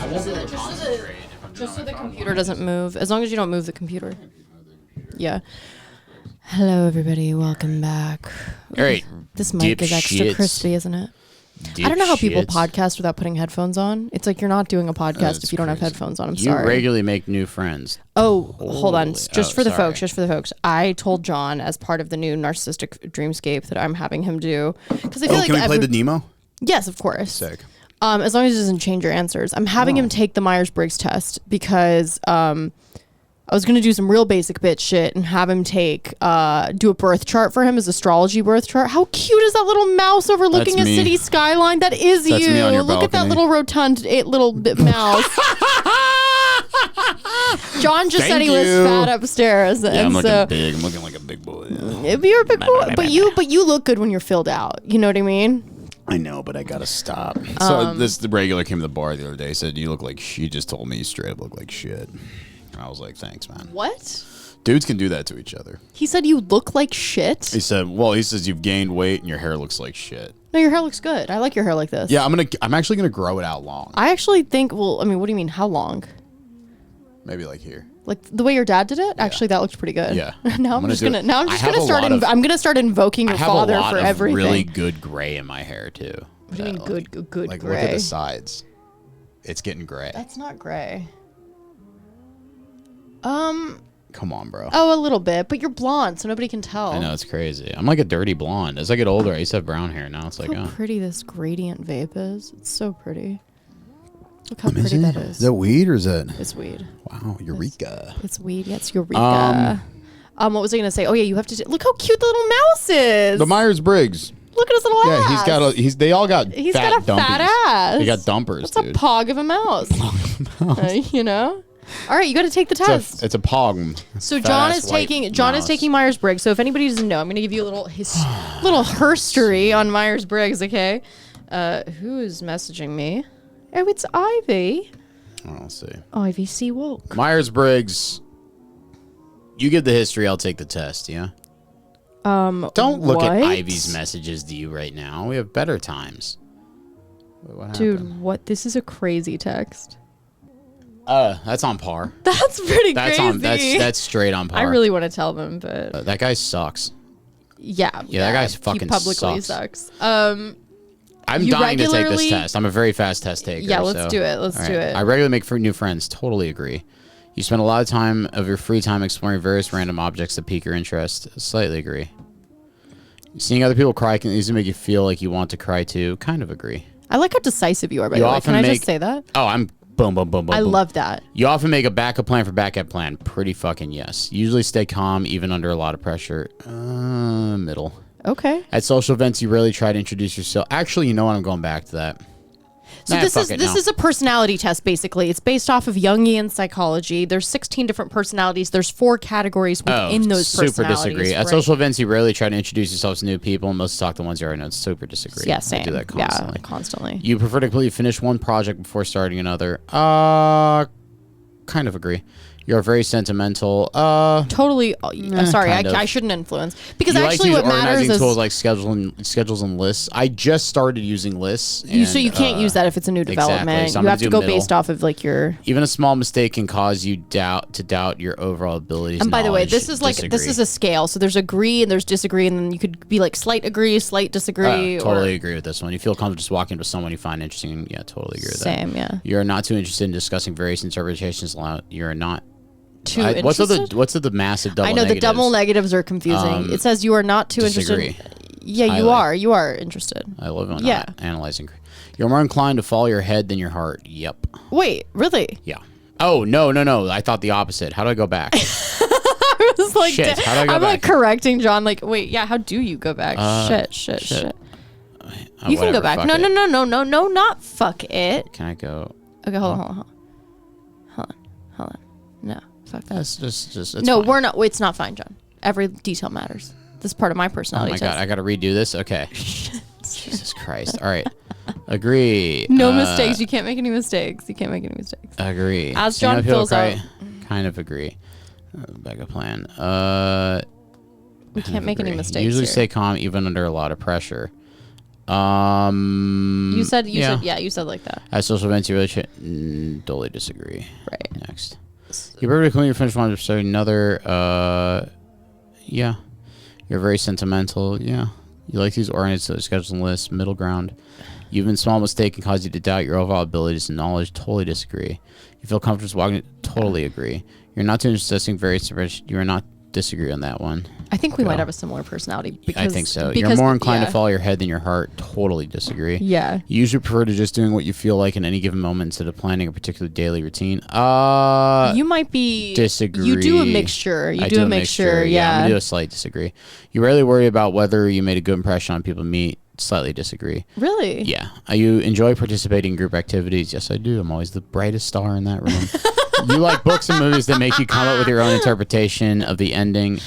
Just so the computer doesn't move. As long as you don't move the computer. Yeah. Hello, everybody. Welcome back. All right. This mic is extra crispy, isn't it? I don't know how people podcast without putting headphones on. It's like you're not doing a podcast if you don't have headphones on. I'm sorry. You regularly make new friends. Oh, hold on. Just for the folks. I told John as part of the new narcissistic dreamscape that I'm having him do. Because I feel like can we play the Nemo? Yes, of course. Sick. As long as it doesn't change your answers. I'm having him take the Myers-Briggs test because I was going to do some real basic bitch shit and have him do a birth chart for him, his astrology birth chart. How cute is that little mouse overlooking a city skyline? That is That's you. me on your Look at that little rotund little mouse. John just said he was fat upstairs. Yeah, I'm looking big. I'm looking like a big boy. You're a big boy, but you look good when you're filled out. You know what I mean? I know, but I gotta stop. So the regular came to the bar the other day. Said you look like she just told me you straight up look like shit. And I was like, thanks, man. What? Dudes can do that to each other. He said you look like shit. He says you've gained weight and your hair looks like shit. No, your hair looks good. I like your hair like this. Yeah, I'm actually gonna grow it out long. I actually think. Well, I mean, what do you mean? How long? Maybe like here. Like the way your dad did it? Yeah. Actually, that looked pretty good. Yeah. I'm gonna start invoking your father for everything. I have a lot of really good gray in my hair too. What do you mean good like, gray? Look at the sides. It's getting gray. That's not gray. Come on, bro. Oh, a little bit, but you're blonde, so nobody can tell. I know, it's crazy. I'm like a dirty blonde. As I get older, I used to have brown hair. Now it's like, how pretty this gradient vape is. It's so pretty. Look how pretty that is. Is that weed or is that? It's weed. Wow, Eureka. It's weed. Yeah, it's Eureka. What was I gonna say? Oh yeah, you have to look how cute the little mouse is. The Myers-Briggs. Look at his little ass. Yeah, they all got He's fat got a fat ass. They got dumpers, That's dude. a pog of a mouse. You know? All right, you got to take the test. It's a pog. So John is taking Myers-Briggs. So if anybody doesn't know, I'm going to give you a little herstory on Myers-Briggs, okay? Who is messaging me? Oh, it's Ivy. I'll see. Ivy C. Woke. Myers-Briggs. You give the history, I'll take the test, yeah? Don't look at Ivy's messages to you right now. We have better times. What Dude, happened? what? This is a crazy text. That's on par. That's pretty crazy. That's straight on par. I really want to tell them, but that guy sucks. Yeah, that guy's fucking he publicly sucks. I'm dying to take this test. I'm a very fast test taker. Yeah, let's do it. Let's do it. I regularly make new friends. Totally agree. You spend a lot of time of your free time exploring various random objects that pique your interest. Slightly agree. Seeing other people cry can easily make you feel like you want to cry too. Kind of agree. I like how decisive you are, by the way. Can I just say that? Oh, I'm boom, boom, boom, boom. I love that. You often make a backup plan for backup plan. Pretty fucking yes. You usually stay calm even under a lot of pressure. Middle. Okay. At social events, you rarely try to introduce yourself. Actually, you know what? I'm going back to that. So this is a personality test, basically. It's based off of Jungian psychology. There's 16 different personalities. There's 4 categories within those personalities. Super disagree. At social events, you rarely try to introduce yourself to new people. Most talk to ones you already know. Super disagree. Yeah, same. I do that constantly. Yeah, constantly. You prefer to completely finish one project before starting another. Kind of agree. You're very sentimental. Totally. Sorry, I shouldn't influence. Because actually what matters is... tools like schedules and lists. I just started using lists. So you can't use that if it's a new development. Exactly. So you have to go based off of like your... Even a small mistake can cause you to doubt your overall abilities. And by the way, this is a scale. So there's agree and there's disagree. And then you could be like slight agree, slight disagree. Totally agree with this one. You feel comfortable just walking up to someone you find interesting. Yeah, totally agree with that. Same, yeah. You're not too interested in discussing various interpretations. You're not... What's the massive double negatives? I know the double negatives are confusing. It says you are not too interested. Yeah, you are. You are interested. I love not analyzing. You're more inclined to follow your head than your heart. Yep. Wait, really? Yeah. Oh, no. I thought the opposite. How do I go back? I was like, shit. How do I go back? I'm like correcting John. Like, wait, yeah. How do you go back? Shit. You can go back. No, not fuck it. Can I go? Okay, hold on. No. Fuck that. That's just no, fine. we're not. It's not fine, John. Every detail matters. This is part of my personality. Oh my god, I gotta redo this. Okay. Jesus Christ. All right. Agree. No mistakes. You can't make any mistakes. Agree. As John fills out. Kind of agree. Backup plan. We can't make any mistakes. Usually here. stay calm even under a lot of pressure. You said like that. As social events, you really should totally disagree. Right. Next. You're perfectly clean, you finish one episode, another, yeah. You're very sentimental, yeah. You like these oriented to schedules and lists, middle ground. You've been small mistake and caused you to doubt your overall abilities and knowledge, totally disagree. You feel comfortable walking, totally agree. You're not too interesting, very, you are not disagree on that one. I think we might have a similar personality. Because, I think so. You're more inclined to follow your head than your heart. Totally disagree. Yeah. You usually prefer to just doing what you feel like in any given moment instead of planning a particular daily routine. You might be... Disagree. You do a mixture. I do a mixture. Yeah. I'm going to do a slight disagree. You rarely worry about whether you made a good impression on people you meet. Slightly disagree. Really? Yeah. You enjoy participating in group activities. Yes, I do. I'm always the brightest star in that room. You like books and movies that make you come up with your own interpretation of the ending.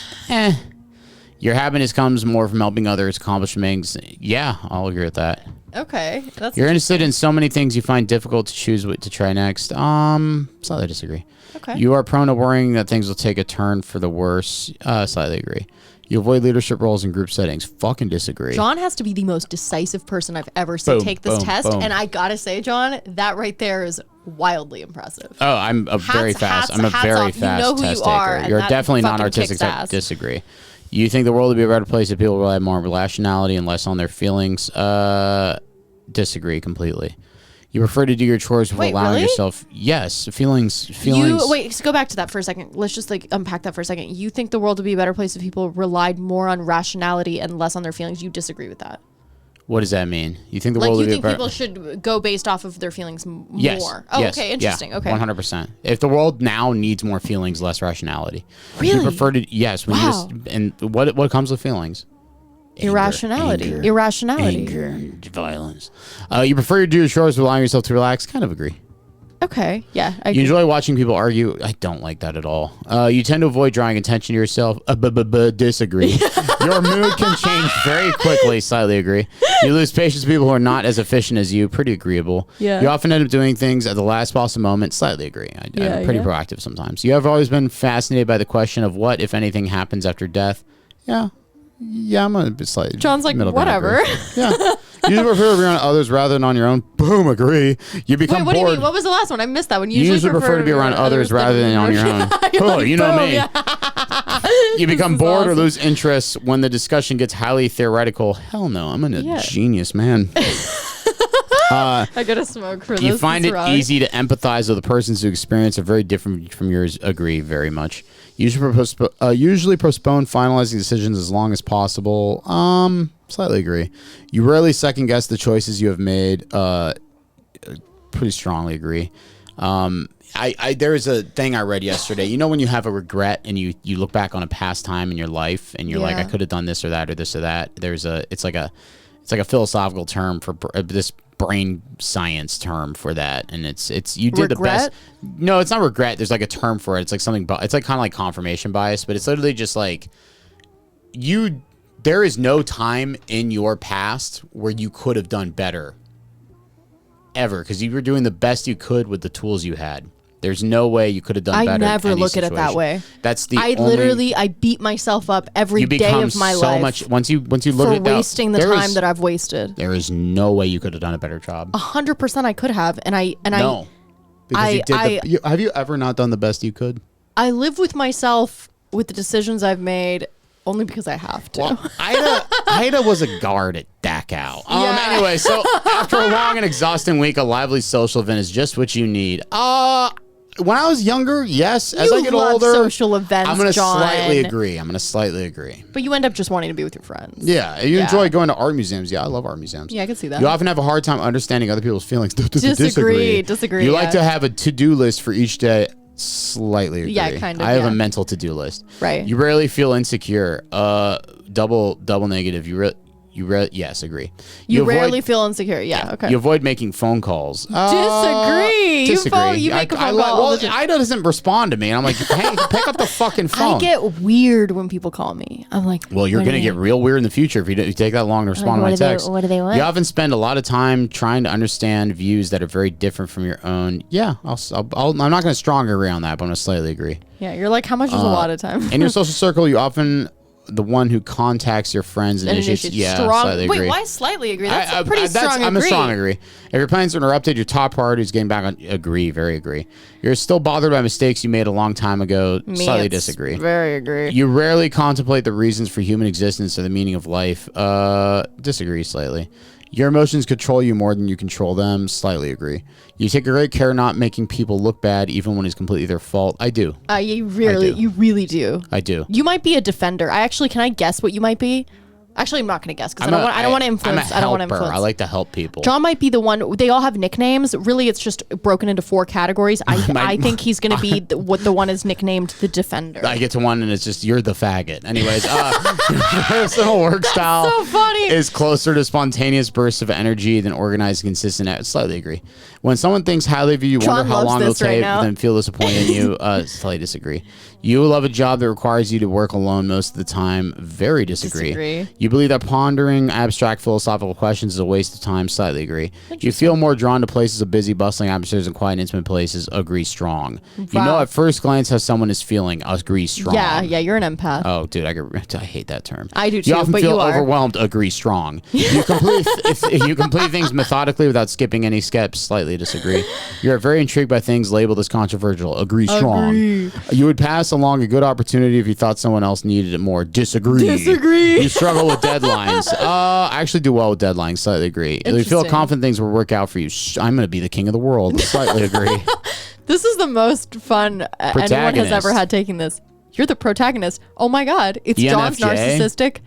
Your happiness comes more from helping others accomplish things. Yeah, I'll agree with that. Okay. You're interested in so many things you find difficult to choose what to try next. Slightly disagree. Okay. You are prone to worrying that things will take a turn for the worse. Slightly agree. You avoid leadership roles in group settings. Fucking disagree. John has to be the most decisive person I've ever seen take this test. And I gotta say, John, that right there is wildly impressive. Oh, I'm a very fast test taker. You're definitely non-artistic type. Disagree. You think the world would be a better place if people rely more on rationality and less on their feelings. Disagree completely. You prefer to do your chores before allowing yourself. Yes, feelings. So go back to that for a second. Let's just unpack that for a second. You think the world would be a better place if people relied more on rationality and less on their feelings. You disagree with that. What does that mean? You think the world would be better? People should go based off of their feelings more? Yes. Oh, yes. Okay, interesting. Yeah, okay. 100%. If the world now needs more feelings, less rationality. Really? You prefer to and what comes with feelings? Irrationality. Anger and violence. You prefer to do your chores allowing yourself to relax? Kind of agree. Okay. Yeah. I You enjoy watching people argue? I don't like that at all. You tend to avoid drawing attention to yourself? Disagree. Your mood can change very quickly. Slightly agree. You lose patience with people who are not as efficient as you. Pretty agreeable. Yeah. You often end up doing things at the last possible moment. Slightly agree. I'm pretty proactive sometimes. You have always been fascinated by the question of what, if anything, happens after death. Yeah. Yeah, I'm a bit slightly. John's like, whatever. Yeah. You prefer to be on others rather than on your own. Boom, agree. You become bored. What do you mean? What was the last one? I missed that one. You usually prefer to be around others rather than on your own. Oh, you know me. Yeah. You become bored or lose interest when the discussion gets highly theoretical. Hell no, I'm a genius, man. I gotta smoke for this. You find it easy to empathize with the persons who experience are very different from yours. Agree very much. Usually postpone finalizing decisions as long as possible. Slightly agree. You rarely second guess the choices you have made. Pretty strongly agree. There was a thing I read yesterday. You know when you have a regret and you look back on a past time in your life and you're like, I could have done this or that or this or that. It's like a philosophical term for this brain science term for that, and it's you did regret? The best. No, it's not regret. There's like a term for it. It's like something. It's like kind of like confirmation bias, but it's literally just like there is no time in your past where you could have done better ever because you were doing the best you could with the tools you had. There's no way you could have done better. I never look at it that way. That's the I beat myself up every day of my life. Once you look at for wasting the time that I've wasted. There is no way you could have done a better job. 100% I could have, no. Have you ever not done the best you could? I live with myself with the decisions I've made only because I have to. Well, Ida was a guard at Dachau. Anyway, so after a long and exhausting week, a lively social event is just what you need. When I was younger, yes. As I get older, social events, I'm going to slightly agree. But you end up just wanting to be with your friends. Yeah. You enjoy going to art museums. Yeah, I love art museums. Yeah, I can see that. You often have a hard time understanding other people's feelings. Disagree. You like to have a to-do list for each day. Slightly agree. Yeah, kind of. I have a mental to-do list. Right. You rarely feel insecure. Double negative. Yes, agree. You rarely feel insecure. Yeah, okay. You avoid making phone calls. Disagree. You make a phone call. Well, Ida doesn't respond to me, and I'm like, hey, pick up the fucking phone. I get weird when people call me. I'm like, well, you're going to get real weird in the future if you take that long to respond to my text. What do they want? You often spend a lot of time trying to understand views that are very different from your own. Yeah, I'm not going to strongly agree on that, but I'm going to slightly agree. Yeah, you're like, how much is a lot of time? In your social circle, you often the one who contacts your friends and initiates. Yeah, slightly agree. Wait, why slightly agree? That's a pretty strong agree. I'm a strong agree. If your plans are interrupted, your top priority is getting back on. Agree, very agree. You're still bothered by mistakes you made a long time ago. Slightly disagree. Very agree. You rarely contemplate the reasons for human existence or the meaning of life. Disagree slightly. Your emotions control you more than you control them. Slightly agree. You take great care not making people look bad, even when it's completely their fault. I do. You really do. I do. You might be a defender. Can I guess what you might be? Actually, I'm not going to guess because I don't want to influence. I'm a helper. I like to help people. John might be the one. They all have nicknames. Really, it's just broken into 4 categories. I think he's going to be the one is nicknamed the defender. I get to one and it's just you're the faggot. Anyways, your personal work style so funny. is closer to spontaneous bursts of energy than organized, consistent. Slightly agree. When someone thinks highly of you, you wonder how long it'll take, then feel disappointed in you. Slightly disagree. You love a job that requires you to work alone most of the time. Very disagree. You believe that pondering abstract philosophical questions is a waste of time. Slightly agree. You feel more drawn to places of busy, bustling atmospheres and quiet, intimate places. Agree strong. Wow. You know at first glance how someone is feeling. Agree strong. Yeah, you're an empath. Oh, dude, I hate that term. I do too. You often but feel you are. overwhelmed. Agree strong. You complete you complete things methodically without skipping any steps. Slightly disagree. You're very intrigued by things labeled as controversial. Agree strong. You would pass along a good opportunity if you thought someone else needed it more. Disagree. You struggle with deadlines. I actually do well with deadlines. Slightly agree. You feel confident things will work out for you. I'm going to be the king of the world. Slightly agree. This is the most fun anyone has ever had taking this. You're the protagonist. Oh my God. It's ENFJ. John's narcissistic.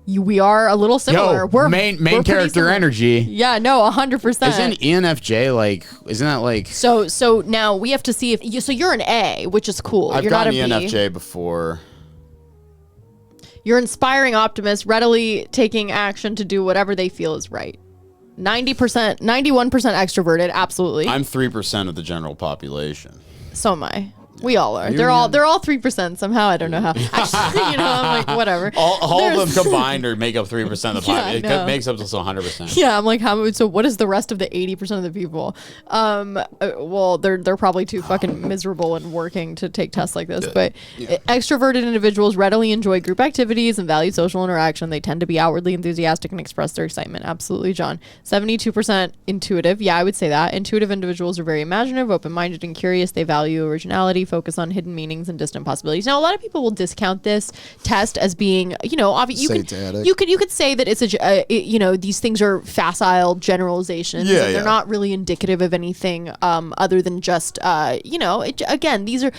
We are a little similar. Yo, we're main character energy. Yeah, no, 100%. Isn't ENFJ like? Isn't that like? So now we have to see if you. So you're an A, which is cool. I've you're gotten not a ENFJ B. before. You're inspiring optimist, readily taking action to do whatever they feel is right. 90%, 91% extroverted. Absolutely. I'm 3% of the general population. So am I. We all are. They're all 3% somehow. I don't know how. Actually, I'm like, whatever. All of them combined or make up 3% of the population. It makes up to 100%. Yeah, I'm like, so what is the rest of the 80% of the people? Well, they're probably too fucking miserable and working to take tests like this. But extroverted individuals readily enjoy group activities and value social interaction. They tend to be outwardly enthusiastic and express their excitement. Absolutely, John. 72% intuitive. Yeah, I would say that. Intuitive individuals are very imaginative, open-minded, and curious. They value originality, focus on hidden meanings and distant possibilities. Now, a lot of people will discount this test as being, you could say that it's these things are facile generalizations. Yeah, and they're not really indicative of anything other than just, again, these are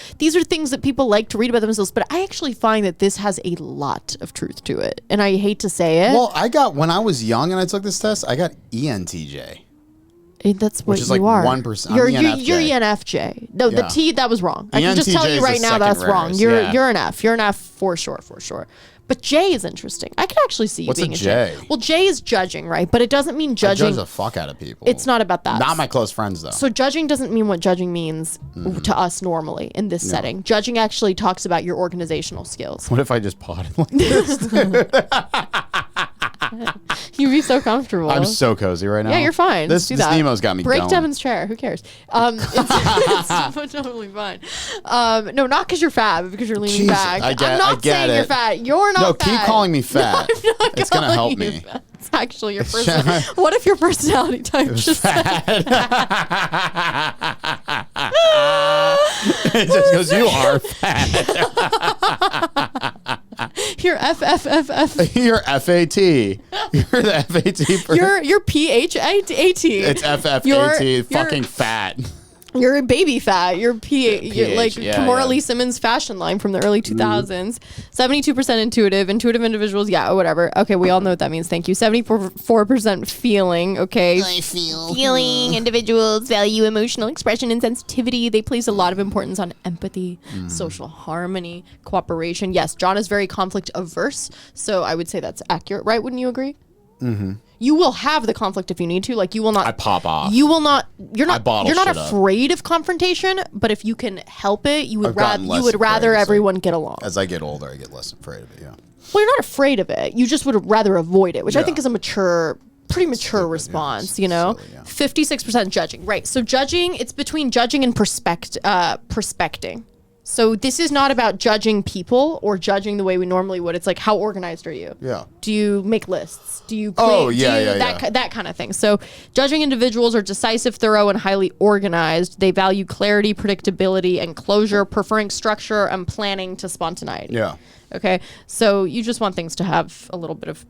things that people like to read about themselves. But I actually find that this has a lot of truth to it, and I hate to say it. Well, when I was young and I took this test, I got ENTJ. That's what you like are. 1%. You're ENFJ. No, the T, that was wrong. I can just tell you right now that's wrong. You're an F. You're an F for sure. But J is interesting. I could actually see you being a J. Well, J is judging, right? But it doesn't mean judging. I judge the fuck out of people. It's not about that. Not my close friends, though. So judging doesn't mean what judging means to us normally in this setting. Judging actually talks about your organizational skills. What if I just potted like this? You'd be so comfortable. I'm so cozy right now. Yeah, you're fine. This Nemo's got me Break going. Devin's chair. Who cares? It's totally fine. No, not because you're fat, but because you're leaning back. I'm not saying you're fat. You're not fat. No, keep calling me fat. No, I'm not it's going to help me. Fat. It's actually your personality. What if your personality type just fat? It's just because you are fat. You're F. You're FAT. You're the FAT. You're PHAT. It's FFAT. Fucking fat. You're a baby fat. You're Kimora Lee Simmons' fashion line from the early 2000s. 72% intuitive. Intuitive individuals, yeah, whatever. Okay, we all know what that means. Thank you. 74% feeling. Okay. I feel. Feeling individuals value emotional expression and sensitivity. They place a lot of importance on empathy, social harmony, cooperation. Yes, John is very conflict averse, so I would say that's accurate, right? Wouldn't you agree? Mm-hmm. You will have the conflict if you need to. Like you will not. I pop off. You will not. You're not. You're not afraid of confrontation. But if you can help it, you would rather everyone get along. As I get older, I get less afraid of it. Yeah. Well, you're not afraid of it. You just would rather avoid it, which I think is a pretty mature response. You know, 56% judging. Right. So judging. It's between judging and prospecting. So this is not about judging people or judging the way we normally would. It's like, how organized are you? Yeah. Do you make lists? Do you that kind of thing. So judging individuals are decisive, thorough, and highly organized. They value clarity, predictability, and closure, preferring structure and planning to spontaneity. Yeah. Okay. So you just want things to have a little bit of,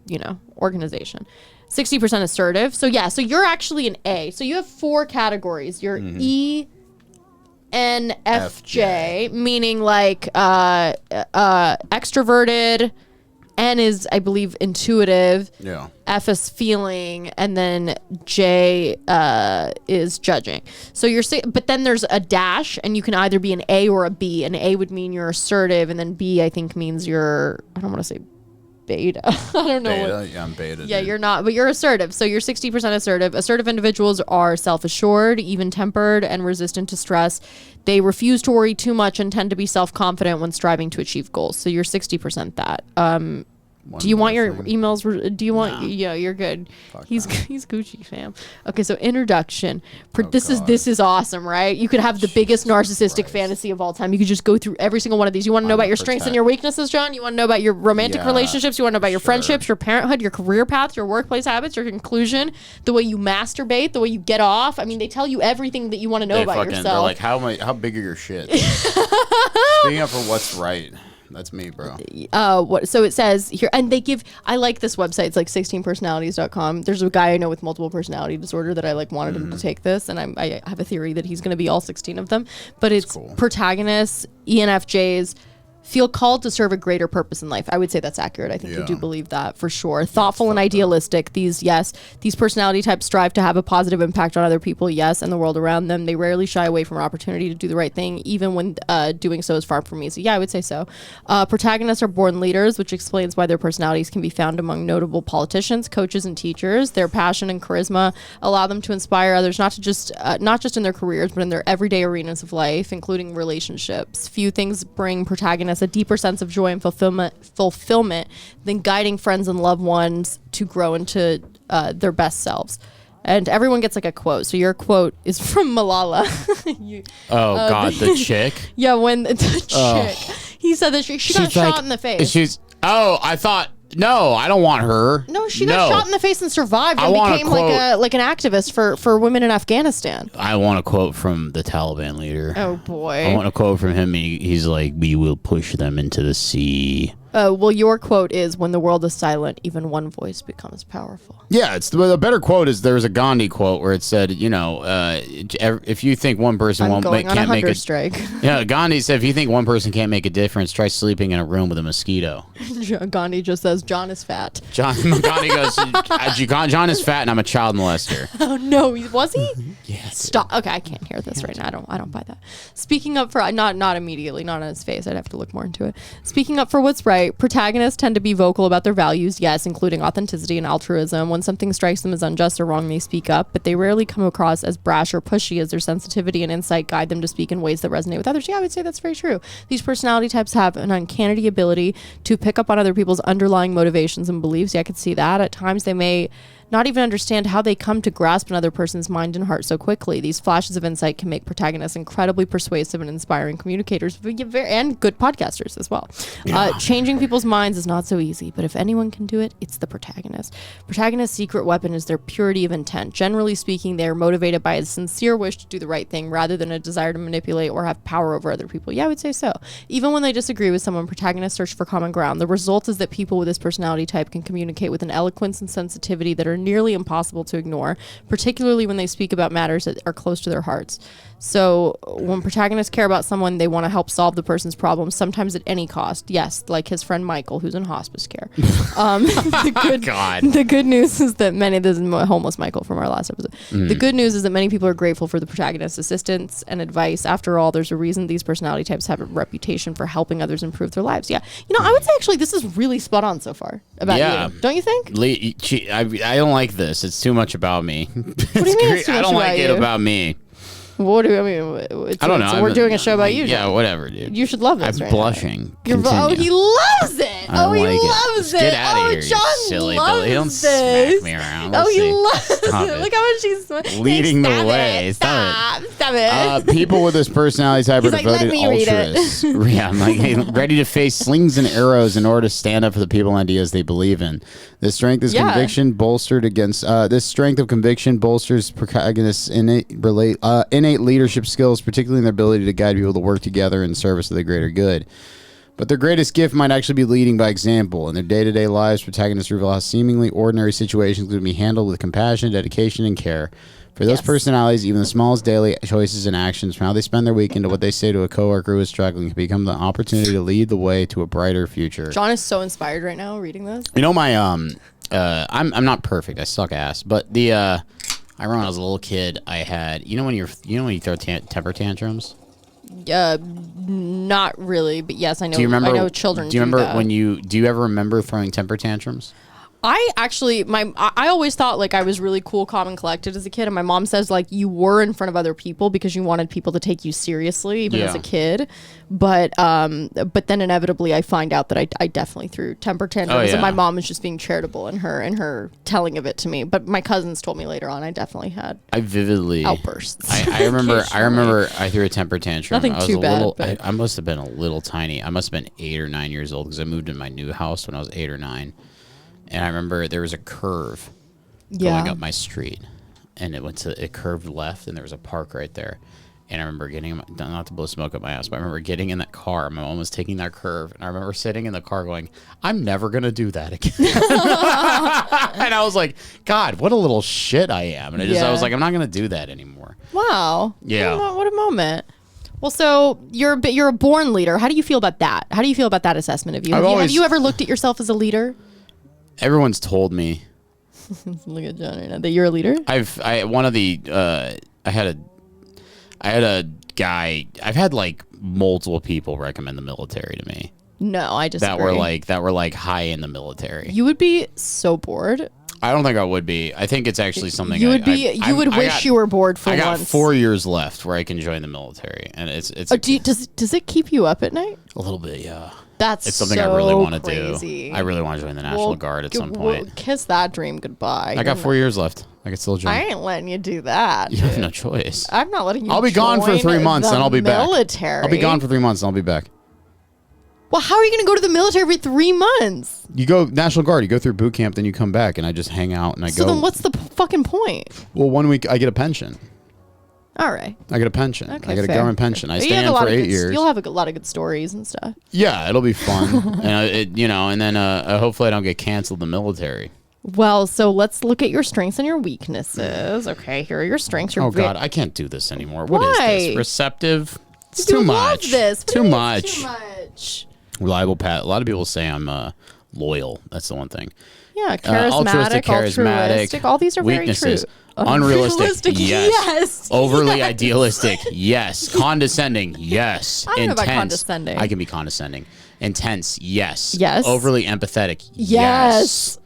organization. 60% assertive. So yeah, so you're actually an A. So you have 4 categories. You're ENFJ, meaning like extroverted. N is, I believe, intuitive. Yeah. F is feeling, and then J is judging. So but then there's a dash, and you can either be an A or a B. An A would mean you're assertive, and then B, I think, means you're, I don't want to say beta. I don't know. Beta? Yeah, I'm beta. Yeah, dude. you're not, but you're assertive. So you're 60% assertive. Assertive individuals are self-assured, even-tempered, and resistant to stress. They refuse to worry too much and tend to be self-confident when striving to achieve goals. So you're 60% that. Do you want your emails? Do you want? No. Yeah, you're good. He's Gucci, fam. Okay, so introduction. This is awesome, right? You could have the biggest narcissistic fantasy of all time. You could just go through every single one of these. You want to know about your strengths and your weaknesses, John? You want to know about your romantic relationships? You want to know about your friendships, your parenthood, your career path, your workplace habits, your conclusion, the way you masturbate, the way you get off. I mean, they tell you everything that you want to know about yourself. They're like, how big are your shit? Speaking up for what's right. That's me, bro. So it says here, and I like this website. It's like 16personalities.com. There's a guy I know with multiple personality disorder that I wanted him to take this, and I have a theory that he's going to be all 16 of them. But it's cool. Protagonists, ENFJs, feel called to serve a greater purpose in life. I would say that's accurate. I think you do believe that for sure. Thoughtful and idealistic. These personality types strive to have a positive impact on other people, and the world around them. They rarely shy away from an opportunity to do the right thing, even when doing so is far from easy. Yeah, I would say so. Protagonists are born leaders, which explains why their personalities can be found among notable politicians, coaches, and teachers. Their passion and charisma allow them to inspire others, not just in their careers, but in their everyday arenas of life, including relationships. Few things bring protagonists a deeper sense of joy and fulfillment than guiding friends and loved ones to grow into their best selves. And everyone gets a quote. So your quote is from Malala. God, the chick? Yeah, when the chick. He said that she got shot in the face. No, I don't want her. No, she got shot in the face and survived and became like an activist for women in Afghanistan. I want a quote from the Taliban leader. Oh, boy. I want a quote from him. He's like, we will push them into the sea. Well, your quote is, when the world is silent, even one voice becomes powerful. Yeah, it's the better quote is there's a Gandhi quote where it said, if you think one person can't make a strike. Yeah, Gandhi said, if you think one person can't make a difference, try sleeping in a room with a mosquito. Gandhi just says, John is fat. Gandhi goes, John is fat and I'm a child molester. Oh, no, was he? Yes. Stop. Okay, I can't hear this right now. I don't buy that. Speaking up for, not immediately, not on his face. I'd have to look more into it. Speaking up for what's right, protagonists tend to be vocal about their values, including authenticity and altruism. When something strikes them as unjust or wrong, they speak up, but they rarely come across as brash or pushy, as their sensitivity and insight guide them to speak in ways that resonate with others. Yeah, I would say that's very true. These personality types have an uncanny ability to pick up on other people's underlying motivations and beliefs. Yeah, I could see that. At times, they may not even understand how they come to grasp another person's mind and heart so quickly. These flashes of insight can make protagonists incredibly persuasive and inspiring communicators and good podcasters as well. Changing people's minds is not so easy, but if anyone can do it, it's the protagonist. Protagonist's secret weapon is their purity of intent. Generally speaking, they are motivated by a sincere wish to do the right thing rather than a desire to manipulate or have power over other people. Yeah, I would say so. Even when they disagree with someone, protagonists search for common ground. The result is that people with this personality type can communicate with an eloquence and sensitivity that are nearly impossible to ignore, particularly when they speak about matters that are close to their hearts. So when protagonists care about someone, they want to help solve the person's problems, sometimes at any cost. Yes, like his friend Michael, who's in hospice care. The good news is that this is homeless Michael from our last episode. The good news is that many people are grateful for the protagonist's assistance and advice. After all, there's a reason these personality types have a reputation for helping others improve their lives. Yeah. I would say actually this is really spot on so far about you. Don't you think? I don't like this. It's too much about me. What do you mean it's too much I don't about like you? it about me. What do I mean? I don't know. We're doing a show about you. Yeah, John. whatever, dude. You should love this. I'm right blushing. Now. Oh, he loves it. I Oh, he like it. loves it. Get out of oh, here, John you silly loves Billy. Don't this. smack me around. Oh, Let's he see. loves Stop it. Look how much he's leading the Stop way. It. Stop Stop it. People with this personality type are He's like, "Let devoted me read it." altruists. Yeah, I'm like, hey, ready to face slings and arrows in order to stand up for the people and ideas they believe in. This strength is conviction bolstered against. This strength of conviction bolsters protagonists' innate leadership skills, particularly in their ability to guide people to work together in service of the greater good. But their greatest gift might actually be leading by example. In their day-to-day lives, protagonists reveal how seemingly ordinary situations can be handled with compassion, dedication, and care. For those personalities, even the smallest daily choices and actions, from how they spend their weekend to what they say to a coworker who is struggling, can become the opportunity to lead the way to a brighter future. John is so inspired right now reading this. You know, my I'm not perfect. I suck ass. But the I remember when I was a little kid, I had when you throw temper tantrums. Not really, but yes, I know. Do you remember? I know children. Do you remember that. do you ever remember throwing temper tantrums? I actually, I always thought like I was really cool, calm, and collected as a kid, and my mom says like you were in front of other people because you wanted people to take you seriously, even as a kid. But then inevitably I find out that I definitely threw temper tantrums, and my mom was just being charitable in her telling of it to me. But my cousins told me later on I definitely had. I vividly outbursts. I remember I threw a temper tantrum. Nothing I was too bad. I must have been a little tiny. I must have been 8 or 9 years old because I moved in my new house when I was 8 or 9. And I remember there was a curve going up my street, and it curved left, and there was a park right there. And I remember not to blow smoke up my ass, but I remember getting in that car. My mom was taking that curve, and I remember sitting in the car going, "I'm never gonna do that again." And I was like, "God, what a little shit I am!" And I was like, "I'm not gonna do that anymore." Wow. Yeah. What a moment. Well, so you're a born leader. How do you feel about that? How do you feel about that assessment of you? Have you ever looked at yourself as a leader? Everyone's told me. Look at John right now. That you're a leader? I had a guy. I've had like multiple people recommend the military to me. No, I disagree. That were like high in the military. You would be so bored. I don't think I would be. I think it's actually something you would be. You would wish you were bored for once. I got 4 years left where I can join the military, and it's. Does it keep you up at night? A little bit, yeah. It's something I really want to do. I really want to join the National Guard at some point. Kiss that dream goodbye. I got 4 years left. I can still join. I ain't letting you do that. You have no choice. I'm not letting you. I'll be gone for 3 months, and I'll be back. Military. I'll be gone for 3 months, and I'll be back. Well, how are you going to go to the military every 3 months? You go National Guard. You go through boot camp, then you come back, and I just hang out and I go. So then, what's the fucking point? Well, 1 week I get a pension. All right. I get a pension. Okay, I get a fair. government pension. I stay in for 8 years. You'll have a lot of good stories and stuff. Yeah, it'll be fun. And then hopefully I don't get canceled in the military. Well, so let's look at your strengths and your weaknesses. Okay, here are your strengths. God, I can't do this anymore. Why? What is this? Receptive? It's you too love much. This. Too much. Too much. Reliable Pat. A lot of people say I'm loyal. That's the one thing. Yeah, charismatic, altruistic. All these are weaknesses. very true. Unrealistic, yes. Overly yes. idealistic, yes. Condescending, yes. I don't know Intense. about condescending. I can be condescending. Intense, yes. Yes. Overly empathetic, yes.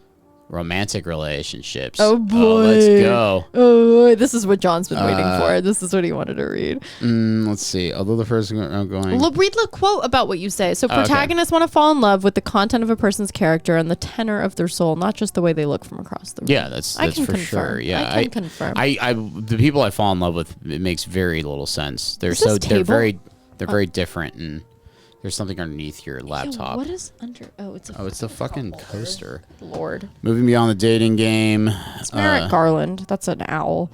Romantic relationships. Oh boy. Let's go. Oh boy. This is what John's been waiting for. This is what he wanted to read. Let's see. Although the first one I'm going. Read the quote about what you say. So protagonists want to fall in love with the content of a person's character and the tenor of their soul, not just the way they look from across the room. Yeah, that's for sure. Yeah, I can confirm. The people I fall in love with, it makes very little sense. They're very different, and there's something underneath your laptop. What is under? It's a fucking coaster. Lord. Moving beyond the dating game. It's Merrick Garland. That's an owl.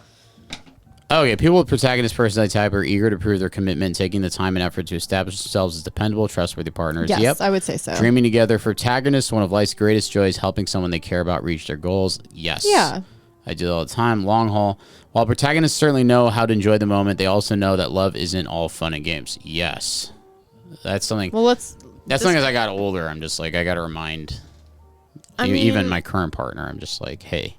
Okay, people with protagonist personality type are eager to prove their commitment, taking the time and effort to establish themselves as dependable, trustworthy partners. Yes, yep. I would say so. Dreaming together. For protagonists, one of life's greatest joys, helping someone they care about reach their goals. Yes. Yeah. I do it all the time. Long haul. While protagonists certainly know how to enjoy the moment, they also know that love isn't all fun and games. Yes. That's something. Well, that's something as I got older, I'm just like, I got to remind even my current partner, I'm just like, hey,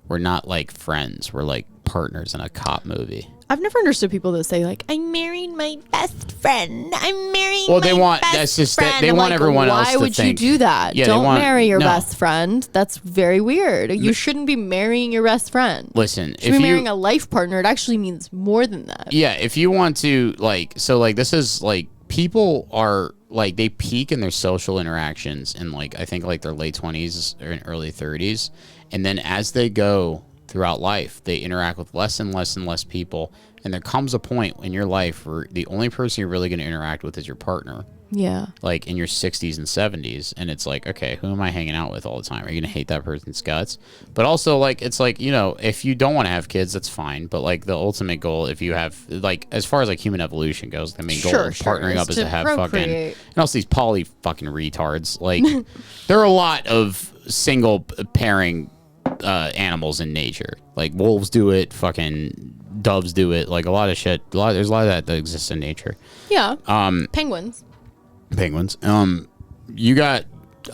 we're not like friends. We're like partners in a cop movie. I've never understood people that say like, I married my best friend. I'm marrying Well, my they want best that's just friend. that they I'm want like, everyone else why to would think. you do that? Yeah, they Don't want- marry your no. best friend. That's very weird. You shouldn't be marrying your best friend. Listen, You if should be you marrying a life partner. It actually means more than that. yeah, if you want to like so like this is like people are like they peak in their social interactions in like I think like their late 20s or in early 30s, and then as they go throughout life, they interact with less and less and less people, and there comes a point in your life where the only person you're really going to interact with is your partner. Yeah. Like in your 60s and 70s, and it's like, okay, who am I hanging out with all the time? Are you gonna hate that person's guts? But also, like, it's like, you know, if you don't want to have kids, that's fine, but like the ultimate goal, if you have like as far as like human evolution goes, the main goal of partnering up is to have procreate. fucking, and also these poly fucking retards, like there are a lot of single pairing animals in nature, like wolves do it, fucking doves do it, like a lot of shit, there's a lot of that exists in nature. Yeah. Penguins. Penguins. You got.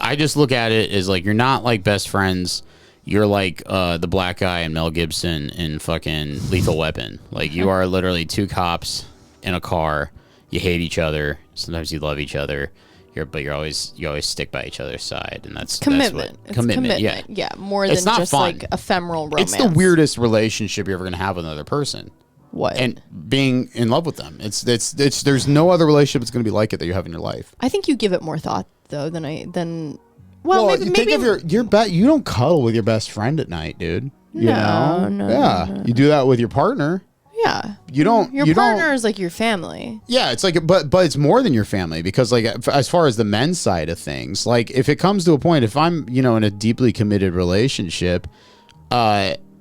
I just look at it as like you're not like best friends. You're like the black guy and Mel Gibson in fucking Lethal Weapon. Like you are literally two cops in a car. You hate each other. Sometimes you love each other. You always stick by each other's side, and that's Commitment. That's what, commitment. Yeah. Yeah. More It's than not just fun. like ephemeral romance. It's the weirdest relationship you're ever gonna have with another person. What? And being in love with them. It's there's no other relationship that's gonna be like it that you have in your life. I think you give it more thought though than. Well, maybe think of your you don't cuddle with your best friend at night, dude. You No, know? no, yeah. no. You do that with your partner. yeah. You don't. Your you partner Don't, is like your family. yeah, it's like, but it's more than your family because, like, as far as the men's side of things, like, if it comes to a point, if I'm, you know, in a deeply committed relationship,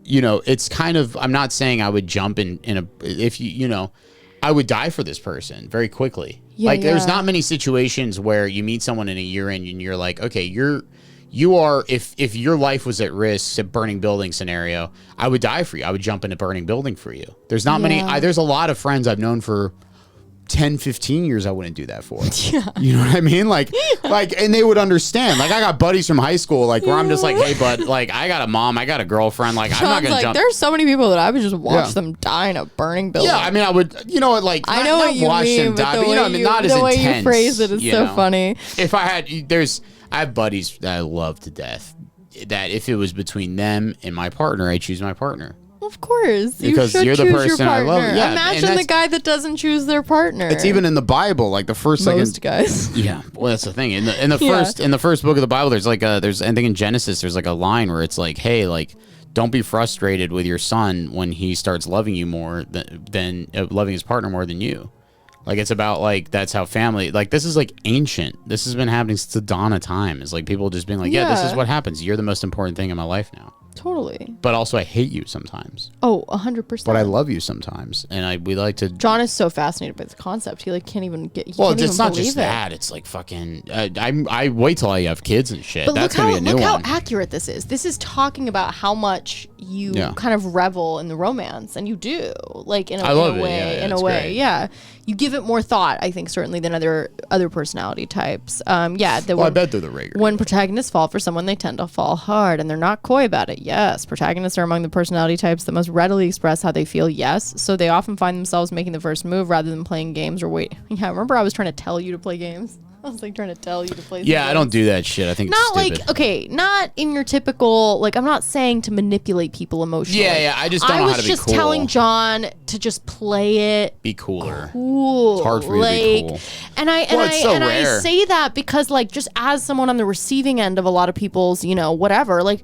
you know, it's kind of. I'm not saying I would jump in a if you know, I would die for this person very quickly. Yeah, like, there's yeah. not many situations where you meet someone in a year in and you're like, okay, you are if your life was at risk, a burning building scenario, I would die for you. I would jump in a burning building for you. There's not many. There's a lot of friends I've known for 10, 15 years I wouldn't do that for. Yeah. You know what I mean? Like, and they would understand. Like, I got buddies from high school, like, where I'm just like, hey, bud, like, I got a mom, I got a girlfriend, like, I'm not John's gonna like, jump. there's so many people that I would just watch Yeah. them die in a burning building. Yeah, I mean, I would, you know, like, I know not what you watch mean, them but die, the but, you know, way I mean, you, not as the way intense. you phrase it is you so know? funny. If I had, I have buddies that I love to death, that if it was between them and my partner, I choose my partner. Of course, Because you should you're the choose person your I partner. love. Yeah, and Imagine the that's- guy that doesn't choose their partner. It's even in the Bible, like the first, most second, guys. yeah, well, that's the thing. In the Yeah. first book of the Bible, there's like I think in Genesis, there's like a line where it's like, hey, like, don't be frustrated with your son when he starts loving you more than loving his partner more than you. Like, it's about like that's how family. Like, this is like ancient. This has been happening since the dawn of time. It's like people just being like, yeah, this is Yeah. what happens. You're the most important thing in my life now. Totally. But also, I hate you sometimes. Oh, 100%. But I love you sometimes, and we like to. John is so fascinated by the concept. He like can't even get. Well, can't it's even not believe just it. that. It's like fucking. I wait till I have kids and shit. But That's look gonna be a new how one. accurate this is. This is talking about how much you Yeah. kind of revel in the romance, and you do, like in a, I love in a it. way. Yeah, yeah, in a it's way, great. yeah. You give it more thought, I think, certainly than other personality types. Yeah. Well, I bet they're the rigor. When protagonists fall for someone, they tend to fall hard, and they're not coy about it. Yes, protagonists are among the personality types that most readily express how they feel. Yes, so they often find themselves making the first move rather than playing games or wait. Yeah, remember I was trying to tell you to play games. I was like trying to tell you to play. Yeah, some I don't games. do that shit. I think Not it's stupid. like okay, not in your typical like. I'm not saying to manipulate people emotionally. Yeah, I just don't know I how was to be just cool. telling John to just play it Be cooler. cool. It's hard for you to be cool. And I Well, it's so I rare. say that because like just as someone on the receiving end of a lot of people's, you know, whatever, like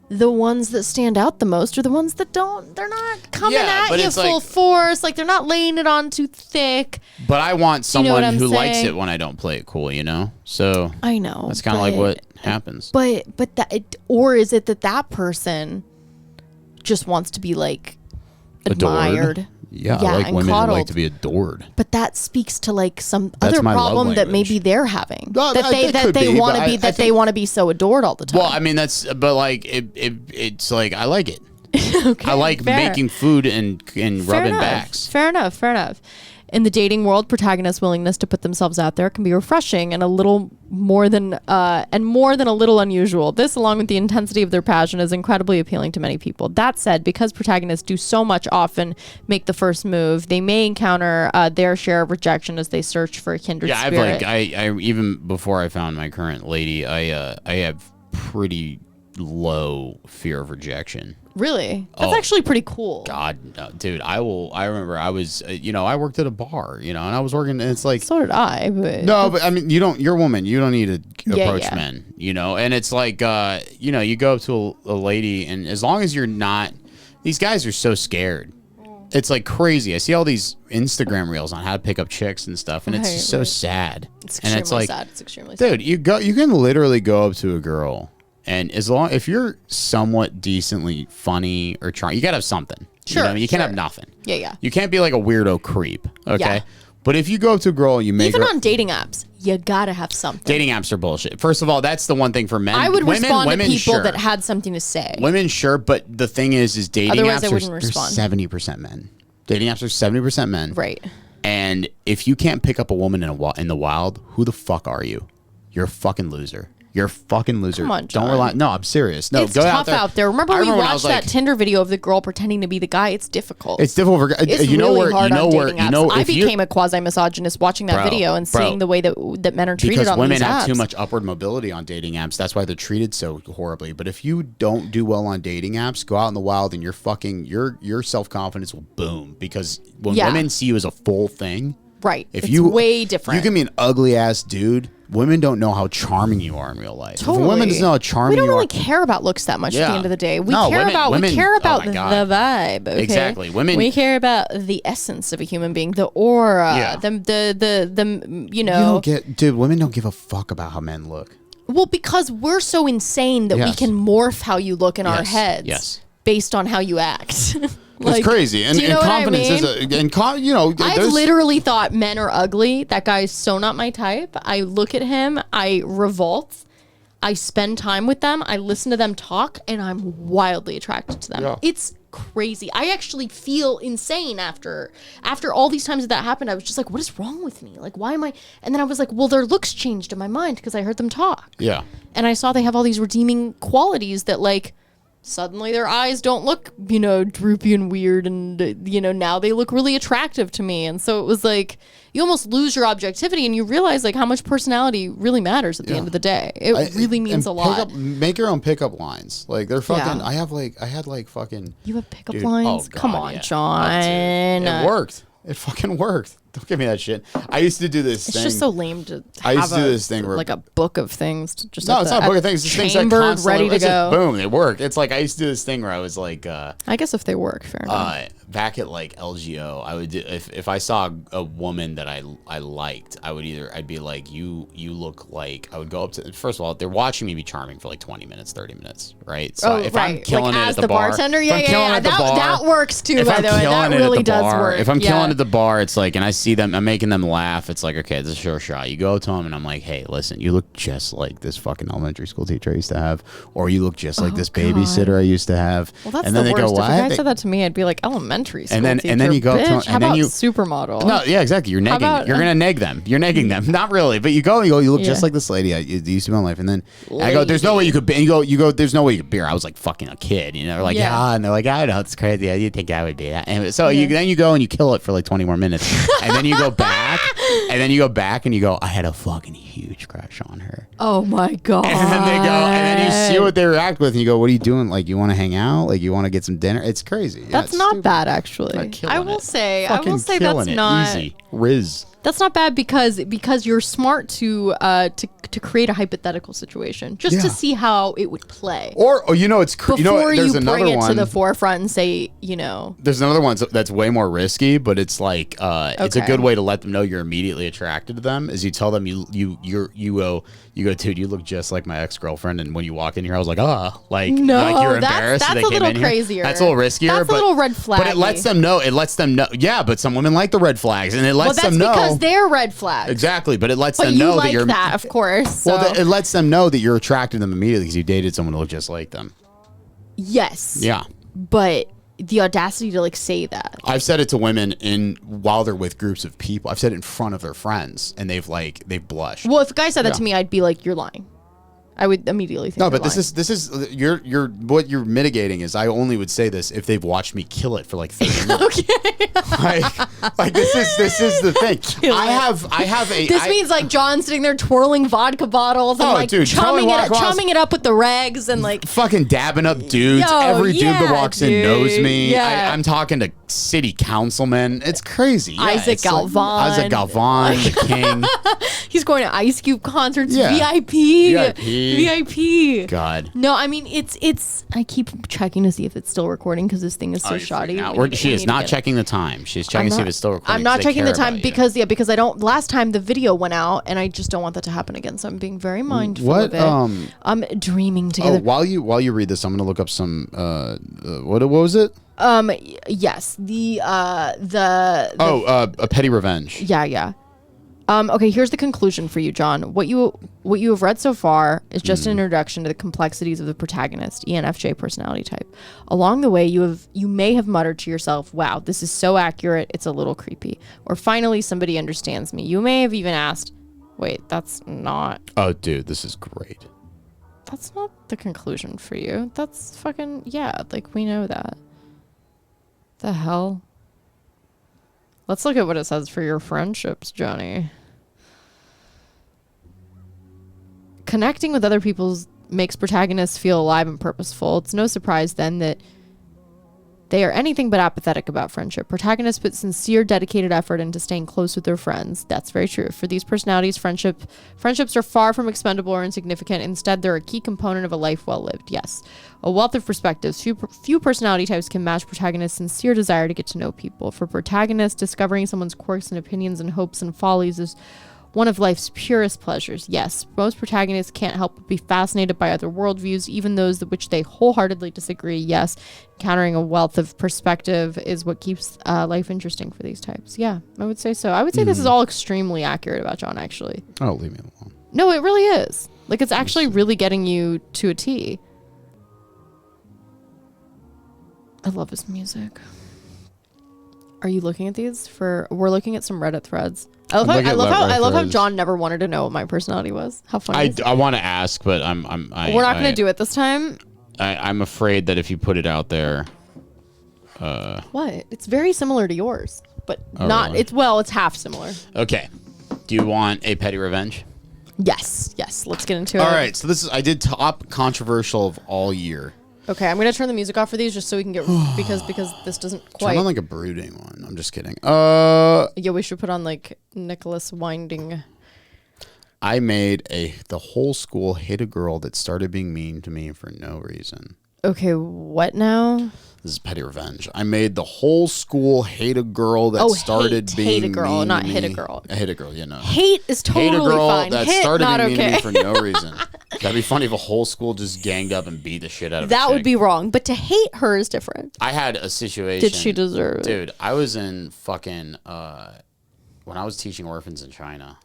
the ones that stand out the most are the ones that don't. They're not coming Yeah, at but you it's full like- force. Like they're not laying it on too thick. But I want know someone what I'm who likes saying? it when I don't play it cool, you know? So I know. that's kind of like what happens. But that or is it that person just wants to be like admired? Yeah, Yeah, I like and women who coddled. like to be adored. But that speaks to like some That's other my love problem that language. maybe they're having. No, that that they could be, want but to be I that they think- want to be so adored all the time. Well, I mean, but like, it's like, I like it. Okay, I like fair. making food and Fair rubbing enough. backs. Fair enough. In the dating world, protagonists' willingness to put themselves out there can be refreshing and more than a little unusual. This, along with the intensity of their passion, is incredibly appealing to many people. That said, because protagonists do so much often make the first move, they may encounter their share of rejection as they search for a kindred spirit. I even before I found my current lady, I have pretty low fear of rejection. Really? That's actually pretty cool. God, no, dude, I remember I was, I worked at a bar, and I was working, and it's like. So did I. But no, but I mean, you're a woman. You don't need to approach men, and it's like, you go up to a lady, and as long as you're not, these guys are so scared. It's like crazy. I see all these Instagram reels on how to pick up chicks and stuff, and it's just so sad. It's and it's like, sad. It's extremely sad. dude, you can literally go up to a girl. And if you're somewhat decently funny or charming, you gotta have something. Sure. You can't have nothing. Yeah. You can't be like a weirdo creep. Okay. Yeah. But if you go up to a girl and you make even her, on dating apps, you gotta have something. dating apps are bullshit. First of all, that's the one thing for men. I would respond to people sure. that had something to say. Women, sure, but the thing is dating Otherwise, apps I wouldn't are respond. 70% men. Dating apps are 70% men. Right. And if you can't pick up a woman in the wild, who the fuck are you? You're a fucking loser. You're a fucking loser. Come on, John. Don't rely. No, I'm serious. No, It's go tough out there. Remember we watched that like, Tinder video of the girl pretending to be the guy? It's difficult. It's difficult for It's you know really where hard you know on where dating you apps. know I if you became a quasi-misogynist watching that video and seeing the way that men are treated because on women these have apps. too much upward mobility on dating apps. That's why they're treated so horribly. But if you don't do well on dating apps, go out in the wild and your self-confidence will boom because when women see you as a full thing, right? If it's way different. You can be an ugly ass dude. Women don't know how charming you are in real life. Totally. If a woman doesn't know how charming you are, we don't really care about looks that much at the end of the day. We care about women, the oh vibe. Okay? Exactly. We care about the essence of a human being, the aura, the You don't get, dude. Women don't give a fuck about how men look. Well, because we're so insane that we can morph how you look in our heads based on how you act. Like, it's crazy, and confidence is I've literally thought men are ugly. That guy's so not my type. I look at him, I revolt. I spend time with them. I listen to them talk, and I'm wildly attracted to them. Yeah. It's crazy. I actually feel insane after all these times that happened. I was just like, what is wrong with me? Like, why am I? And then I was like, well, their looks changed in my mind because I heard them talk. Yeah. And I saw they have all these redeeming qualities that, like, suddenly their eyes don't look, droopy and weird. And, now they look really attractive to me. And so it was like, you almost lose your objectivity and you realize like how much personality really matters at the end of the day. It really means a lot. Make your own pickup lines. Like they're fucking, I had fucking. You have pickup lines? Oh, God, come on, John. It worked. It fucking worked. Don't give me that shit. I used to do this thing. It's just so lame to I used to do this thing where, like a book of things. To just no, it's not a book of things. It's things that constantly, ready to go. Boom, they work. It's like I used to do this thing where I was like. I guess if they work, fair enough. Back at like LGO, I would do, if I saw a woman that I liked, I'd be like, you look like, I would go up to, first of all, they're watching me be charming for like 20 minutes, 30 minutes, right? So if I'm killing like it as at the bar, bartender, that works too, by the way. That really does work. If I'm killing at the bar, it's like, and I see them, I'm making them laugh, it's like, okay, this is a sure shot. You go to them and I'm like, hey, listen, you look just like this fucking elementary school teacher I used to have, or you look just like this babysitter I used to have. Well, that's and then the they worst. Go, if a guy said that to me, I'd be like, elementary school teacher. And then you go bitch, to, how and then about you supermodel. No, yeah, exactly. You're negging. You're gonna neg them. You're negging them. Not really, but you go. You look just like this lady I used to be in life. And then I go, there's no way you could. You go. There's no way you could be her. I was like fucking a kid. They're like, and they're like, I know it's crazy. You think I would be that? And so then you go and you kill it for like 20 more minutes, and then you go back, and you go, I had a fucking huge crush on her. Oh my God. And then they go, and then you see what they react with, and you go, what are you doing? Like, you want to hang out? Like, you want to get some dinner? It's crazy. That's not bad, actually. I will say that's not easy. Riz. That's not bad because you're smart to create a hypothetical situation just to see how it would play. Or it's before there's you another bring it one, to the forefront and say, There's another one that's way more risky, but it's like it's a good way to let them know you're immediately attracted to them. Is you tell them you go, dude, you look just like my ex-girlfriend, and when you walk in here, I was like, no, like you're embarrassed. That's a little crazier. That's a little riskier. That's a little red flag. But it lets them know. Yeah, but some women like the red flags, and it lets them know. Because they're red flags. Exactly, but it lets them know that you're that, of course. So. Well, it lets them know that you're attracted to them immediately because you dated someone who looked just like them. Yes. Yeah. But the audacity to like say that. I've said it to women while they're with groups of people. I've said it in front of their friends, and they've blushed. Well, if a guy said that to me, I'd be like, "You're lying." I would immediately think. No, but this is you're what you're mitigating is I only would say this if they've watched me kill it for like 30 minutes. Okay. like this is the thing. I have a. This means like John sitting there twirling vodka bottles and like chumming it up with the rags and like fucking dabbing up dudes. Every dude that walks in knows me. Yeah. I'm talking to city councilmen. It's crazy. Yeah, Isaac Galvan. Isaac Galvan, the king. He's going to Ice Cube concerts. Yeah. VIP. God. No, I mean it's. I keep checking to see if it's still recording because this thing is so shoddy. She is not checking the time. She's checking to see if it's still recording. I'm not checking the time because I don't. Last time the video went out, and I just don't want that to happen again. So I'm being very mindful of it. I'm dreaming together. While you read this, I'm gonna look up some. What was it? Yes. A petty revenge. Yeah. Okay, here's the conclusion for you, John. What you have read so far is just an introduction to the complexities of the protagonist, ENFJ personality type. Along the way, you may have muttered to yourself, "Wow, this is so accurate, it's a little creepy." Or finally, somebody understands me. You may have even asked, "Wait, that's not..." Oh, dude, this is great. That's not the conclusion for you. That's fucking... Yeah, like, we know that. The hell? Let's look at what it says for your friendships, Johnny. Connecting with other people makes protagonists feel alive and purposeful. It's no surprise then that they are anything but apathetic about friendship. Protagonists put sincere, dedicated effort into staying close with their friends. That's very true. For these personalities, friendships are far from expendable or insignificant. Instead, they're a key component of a life well lived. Yes. A wealth of perspectives. Few personality types can match protagonists' sincere desire to get to know people. For protagonists, discovering someone's quirks and opinions and hopes and follies is one of life's purest pleasures. Yes, most protagonists can't help but be fascinated by other worldviews, even those with which they wholeheartedly disagree. Yes, encountering a wealth of perspective is what keeps life interesting for these types. Yeah, I would say so. I would say this is all extremely accurate about John, actually. Oh, leave me alone. No, it really is. Like, it's actually really getting you to a T. I love his music. Are you looking at these? We're looking at some Reddit threads. I love how John never wanted to know what my personality was. How funny. I want to ask, but we're not going to do it this time. I'm afraid that if you put it out there, what? It's very similar to yours, but not. Really? It's half similar. Okay. Do you want a petty revenge? Yes. Let's get into it. All right. So I did top controversial of all year. Okay, I'm gonna turn the music off for these just so we can get because this doesn't quite. Turn on like a brooding one. I'm just kidding. Yeah, we should put on like Nicholas Winding. I made the whole school hate a girl that started being mean to me for no reason. Okay, what now? This is petty revenge. I made the whole school hate a girl that started being hate a girl, mean not to hit me. a girl. Hate a girl, yeah, no. Hate is totally hate a girl fine. that Hit, started not being mean to me okay. for no reason. That'd be funny if a whole school just ganged up and beat the shit out of that a would be wrong, but to hate her is different. I had a situation. Did she deserve it? Dude, I was in fucking when I was teaching orphans in China.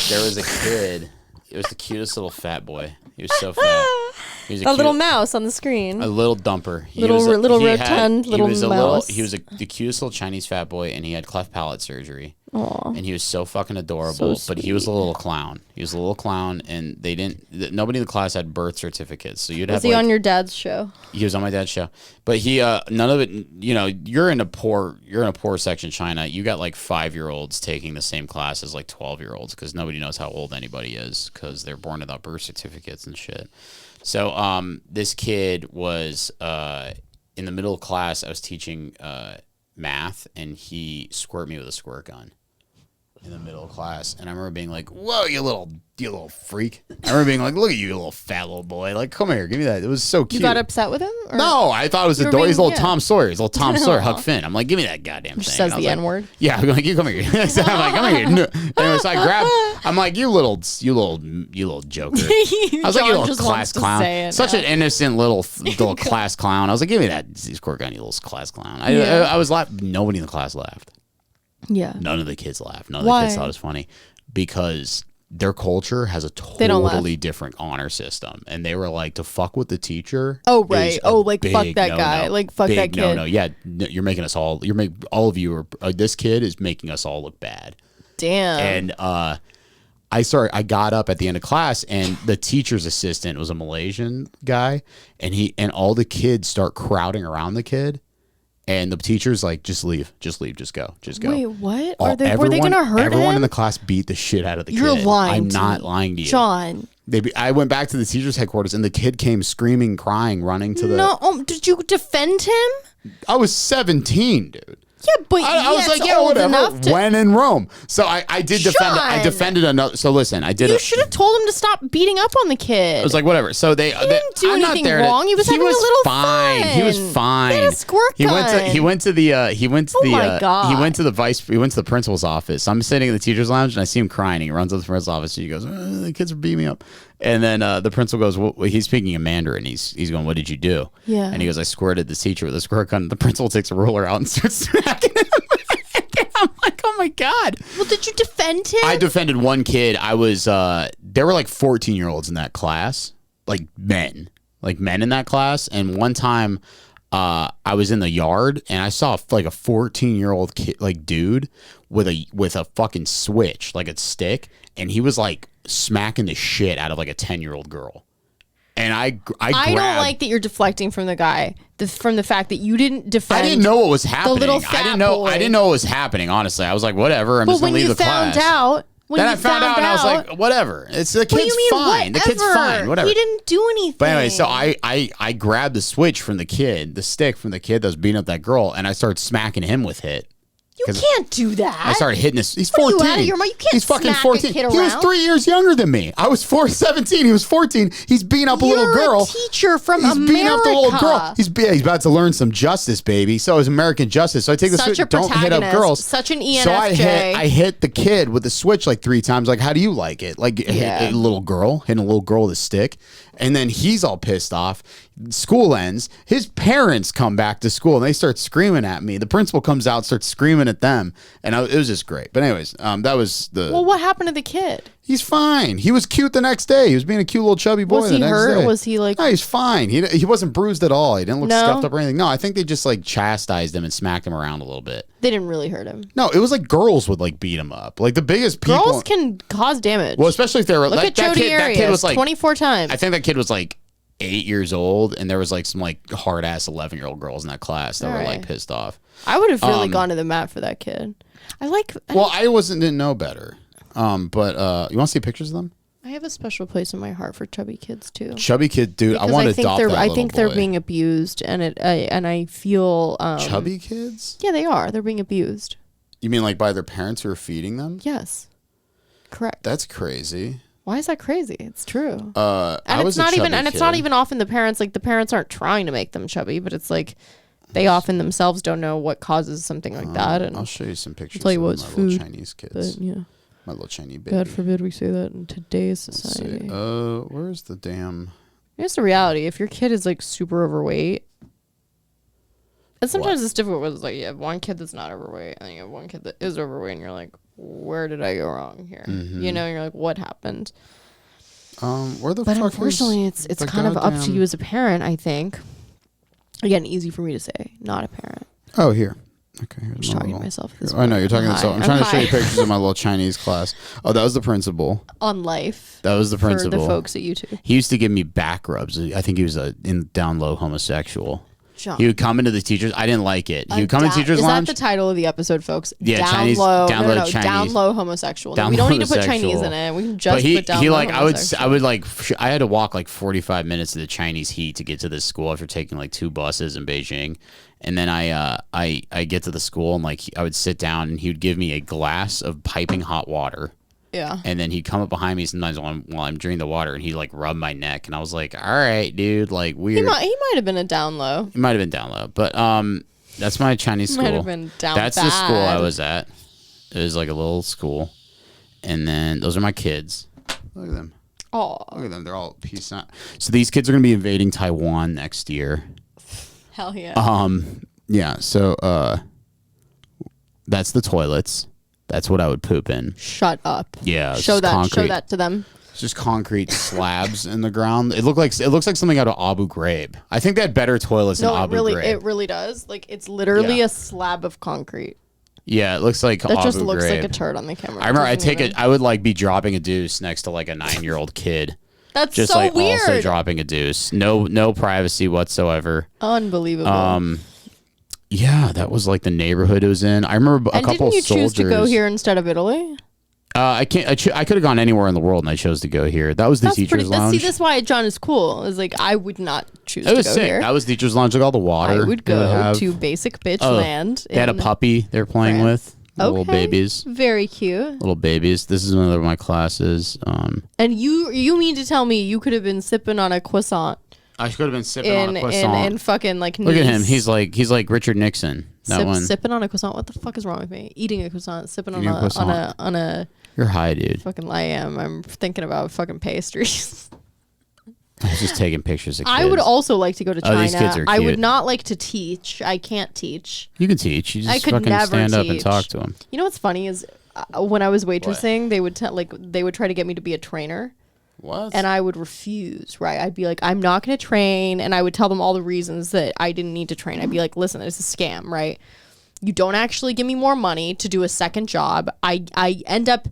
There was a kid. It was the cutest little fat boy. He was so fat. He was a little mouse on the screen. A little dumper. Little rotund little mouse. He was the cutest little Chinese fat boy, and he had cleft palate surgery. Aww. And he was so fucking adorable, but he was a little clown. He was a little clown, and nobody in the class had birth certificates. So you'd have. Was he on your dad's show? He was on my dad's show, but he none of it. You know, you're in a poor section of China. You got like 5-year-olds taking the same class as like 12-year-olds because nobody knows how old anybody is because they're born without birth certificates and shit. So this kid was in the middle of class. I was teaching math, and he squirted me with a squirt gun in the middle of class. And I remember being like, "Whoa, you little freak!" I remember being like, "Look at you, you little fat little boy! Like, come here, give me that." It was so cute. You got upset with him? Or? No, I thought it was a he's little Tom Sawyer. He's little Tom Sawyer, Huck Finn. I'm like, "Give me that goddamn thing." Says the N-word. Yeah, I'm like, "You come here." I'm like, "Come here." No. Anyway, so I grabbed. I'm like, "You little joker." I was like, "You little class clown." Such an innocent little class clown. I was like, "Give me that squirt gun, you little class clown." I was laughing. Nobody in the class laughed. Yeah. None of the kids laughed. None of the kids thought it was funny because their culture has a don't laugh. totally different honor system, and they were like, to fuck with the teacher. Oh right. Oh, like fuck big that no-no. guy. Like fuck Big that kid. No, yeah, you're making us all. All of you are. This kid is making us all look bad. Damn. And I got up at the end of class, and the teacher's assistant was a Malaysian guy, and all the kids start crowding around the kid. And the teacher's like, just leave, just go. Wait, what? Were they gonna hurt everyone him? in the class beat the shit out of the You're kid. lying. I'm to not me. lying to you. John. I went back to the teacher's headquarters, and the kid came screaming, crying, running to the. No, did you defend him? I was 17, dude. Yeah, but I was like, yeah, old whatever. enough to- When in Rome, so I did defend. I John. defended another. So listen, I did. You should have told him to stop beating up on the kid. I was like, whatever. So they didn't do I'm not anything there to- wrong. He was having a little fine. fun. He was fine. He had a squirt He went gun. to my God. he went to the principal's office. I'm sitting in the teacher's lounge, and I see him crying. He runs to the principal's office, and he goes, the kids are beating me up. And then the principal goes, well, he's speaking in Mandarin. He's going, what did you do? Yeah. And he goes, I squirted the teacher with a squirt gun. The principal takes a ruler out and starts smacking him. I'm like, oh my God. Well, did you defend him? I defended one kid. I was there were like 14-year-olds in that class, like men in that class. And one time I was in the yard, and I saw like a 14-year-old kid, like dude with a fucking switch, like a stick, and he was like smacking the shit out of like a 10-year-old girl. And I don't like that you're deflecting from the guy, from the fact that you didn't defend. I didn't know what was happening. little fat I didn't know. boy. I didn't know what was happening. Honestly, I was like, whatever. I'm But just gonna when leave you the class. found out, Then I found out, and I was like, whatever. It's the kid's what do you mean, fine. whatever? The kid's fine. Whatever. He didn't do anything. But anyway, so I grabbed the switch from the kid, the stick from the kid that was beating up that girl, and I started smacking him with it. You can't do that. I started hitting this. He's What are 14. you, out of your mind? You can't He's fucking smack a 14. kid He was around. 3 years younger than me. I was 17. He was 14. He's beating up a little You're girl. a teacher from He's America. beating up the little girl. He's about to learn some justice, baby. So is American justice. So I take the Such switch. a Don't hit up protagonist. girls. Such an So ENFJ. I hit the kid with the switch like 3 times. Like, how do you like it? Like, hit a little girl, hitting a little girl with a stick. And then he's all pissed off. School ends. His parents come back to school, and they start screaming at me. The principal comes out, starts screaming at them. And it was just great. But anyways, that was the... Well, what happened to the kid? He's fine. He was cute the next day. He was being a cute little chubby boy. Was the he next hurt? day. Was he like? No, he's fine. He wasn't bruised at all. He didn't look No? scuffed up or anything. No, I think they just like chastised him and smacked him around a little bit. They didn't really hurt him. No, it was like girls would like beat him up. Like the biggest people. Girls can cause damage. Well, especially if they were Look like at Jody that kid was like 24 times. I think that kid was like 8 years old, and there was like some like hard ass 11-year-old girls in that class that were like pissed off. I would have really gone to the mat for that kid. Well, I didn't know better. But you want to see pictures of them? I have a special place in my heart for chubby kids too. Chubby kid, dude. Because I want to adopt that I little think they're boy. being abused, and I feel Chubby kids? Yeah, they are. They're being abused. You mean like by their parents who are feeding them? Yes, correct. That's crazy. Why is that crazy? It's true. And it's not even often the parents. Like the parents aren't trying to make them chubby, but it's like they often themselves don't know what causes something like that. And I'll show you some pictures. tell you of what's my food, little Chinese kids. but yeah, My little Chinese baby. God forbid we say that in today's Let's see. society. Where's the damn? Here's the reality: if your kid is like super overweight, and sometimes it's difficult. It's like you have one kid that's not overweight, and then you have one kid that is overweight, and you're like, where did I go wrong here? Mm-hmm. You know, you're like, what happened? Where the But fuck unfortunately, is it's the kind of up to goddamn- you as a parent. I think. Again, easy for me to say, not a parent. Oh, here. Okay, here's I'm just talking to myself. At this I know point. you're talking to Hi, yourself. I'm trying to show you hi. pictures of my little Chinese class. Oh, that was the principal. On life. That was the principal. For the folks at YouTube. He used to give me back rubs. I think he was a down low homosexual. John. He would come into the teachers. I didn't like it. He would come into teachers' Is lounge. that the title of the episode, folks? Yeah, down Chinese- low. down no, low Chinese. down low homosexual. Down We don't low need to put Chinese homosexual. in it. We can just But he put down he low like homosexual. I would like I had to walk like 45 minutes to the Chinese heat to get to this school after taking like 2 buses in Beijing, and then I get to the school and like I would sit down and he would give me a glass of piping hot water. Yeah. And then he'd come up behind me sometimes while I'm drinking the water, and he'd like rub my neck, and I was like, "All right, dude, like weird." He might have been a down low. He might have been down low, but that's my Chinese school. Might have been down That's the school I bad. was at. It was like a little school, and then those are my kids. Look at them. Oh, Look at them. They're all peace out. So these kids are gonna be invading Taiwan next year. hell yeah. Yeah. So that's the toilets. That's what I would poop in. Shut up. Yeah. it's Show just that. concrete. Show that to them. It's just concrete slabs in the ground. It looks like something out of Abu Ghraib. I think they had better toilets than Abu Ghraib. It really does. Like it's literally a slab of concrete. Yeah, it looks like That Abu just looks Ghraib. like a turd on the camera. I remember Doesn't I would like be dropping a deuce next to like a 9-year-old kid. That's Just so like weird. also dropping a deuce. No privacy whatsoever. Unbelievable. Yeah, that was like the neighborhood it was in. I remember a couple didn't you soldiers. choose to go here instead of Italy? I could have gone anywhere in the world, and I chose to go here. That was the teacher's lounge. See, that's why John is cool. Is like I would not choose It to was go sick. here. That was the teacher's lounge. Like all the water. I would they go have. to basic bitch land. They had a puppy they were playing France. with. Little babies. Very cute. Little babies. This is another of my classes. And you mean to tell me you could have been sipping on a croissant I could have been sipping on a in croissant. fucking like Look at him. Nice. He's like Richard Nixon. That one. Sipping on a croissant. What the fuck is wrong with me? Eating a croissant, sipping Eating a croissant. on a You're high, dude. fucking I'm thinking about fucking pastries. I was just taking pictures of kids. I would also like to go to China. these kids are I would cute. not like to teach. I can't teach. You can teach. You just I could fucking never stand up and teach. talk to them. You know what's funny is when I was waitressing, they would try to get me to be a trainer. What? And I would refuse, right? I'd be like, I'm not going to train. And I would tell them all the reasons that I didn't need to train. I'd be like, listen, it's a scam, right? You don't actually give me more money to do a second job. I end up,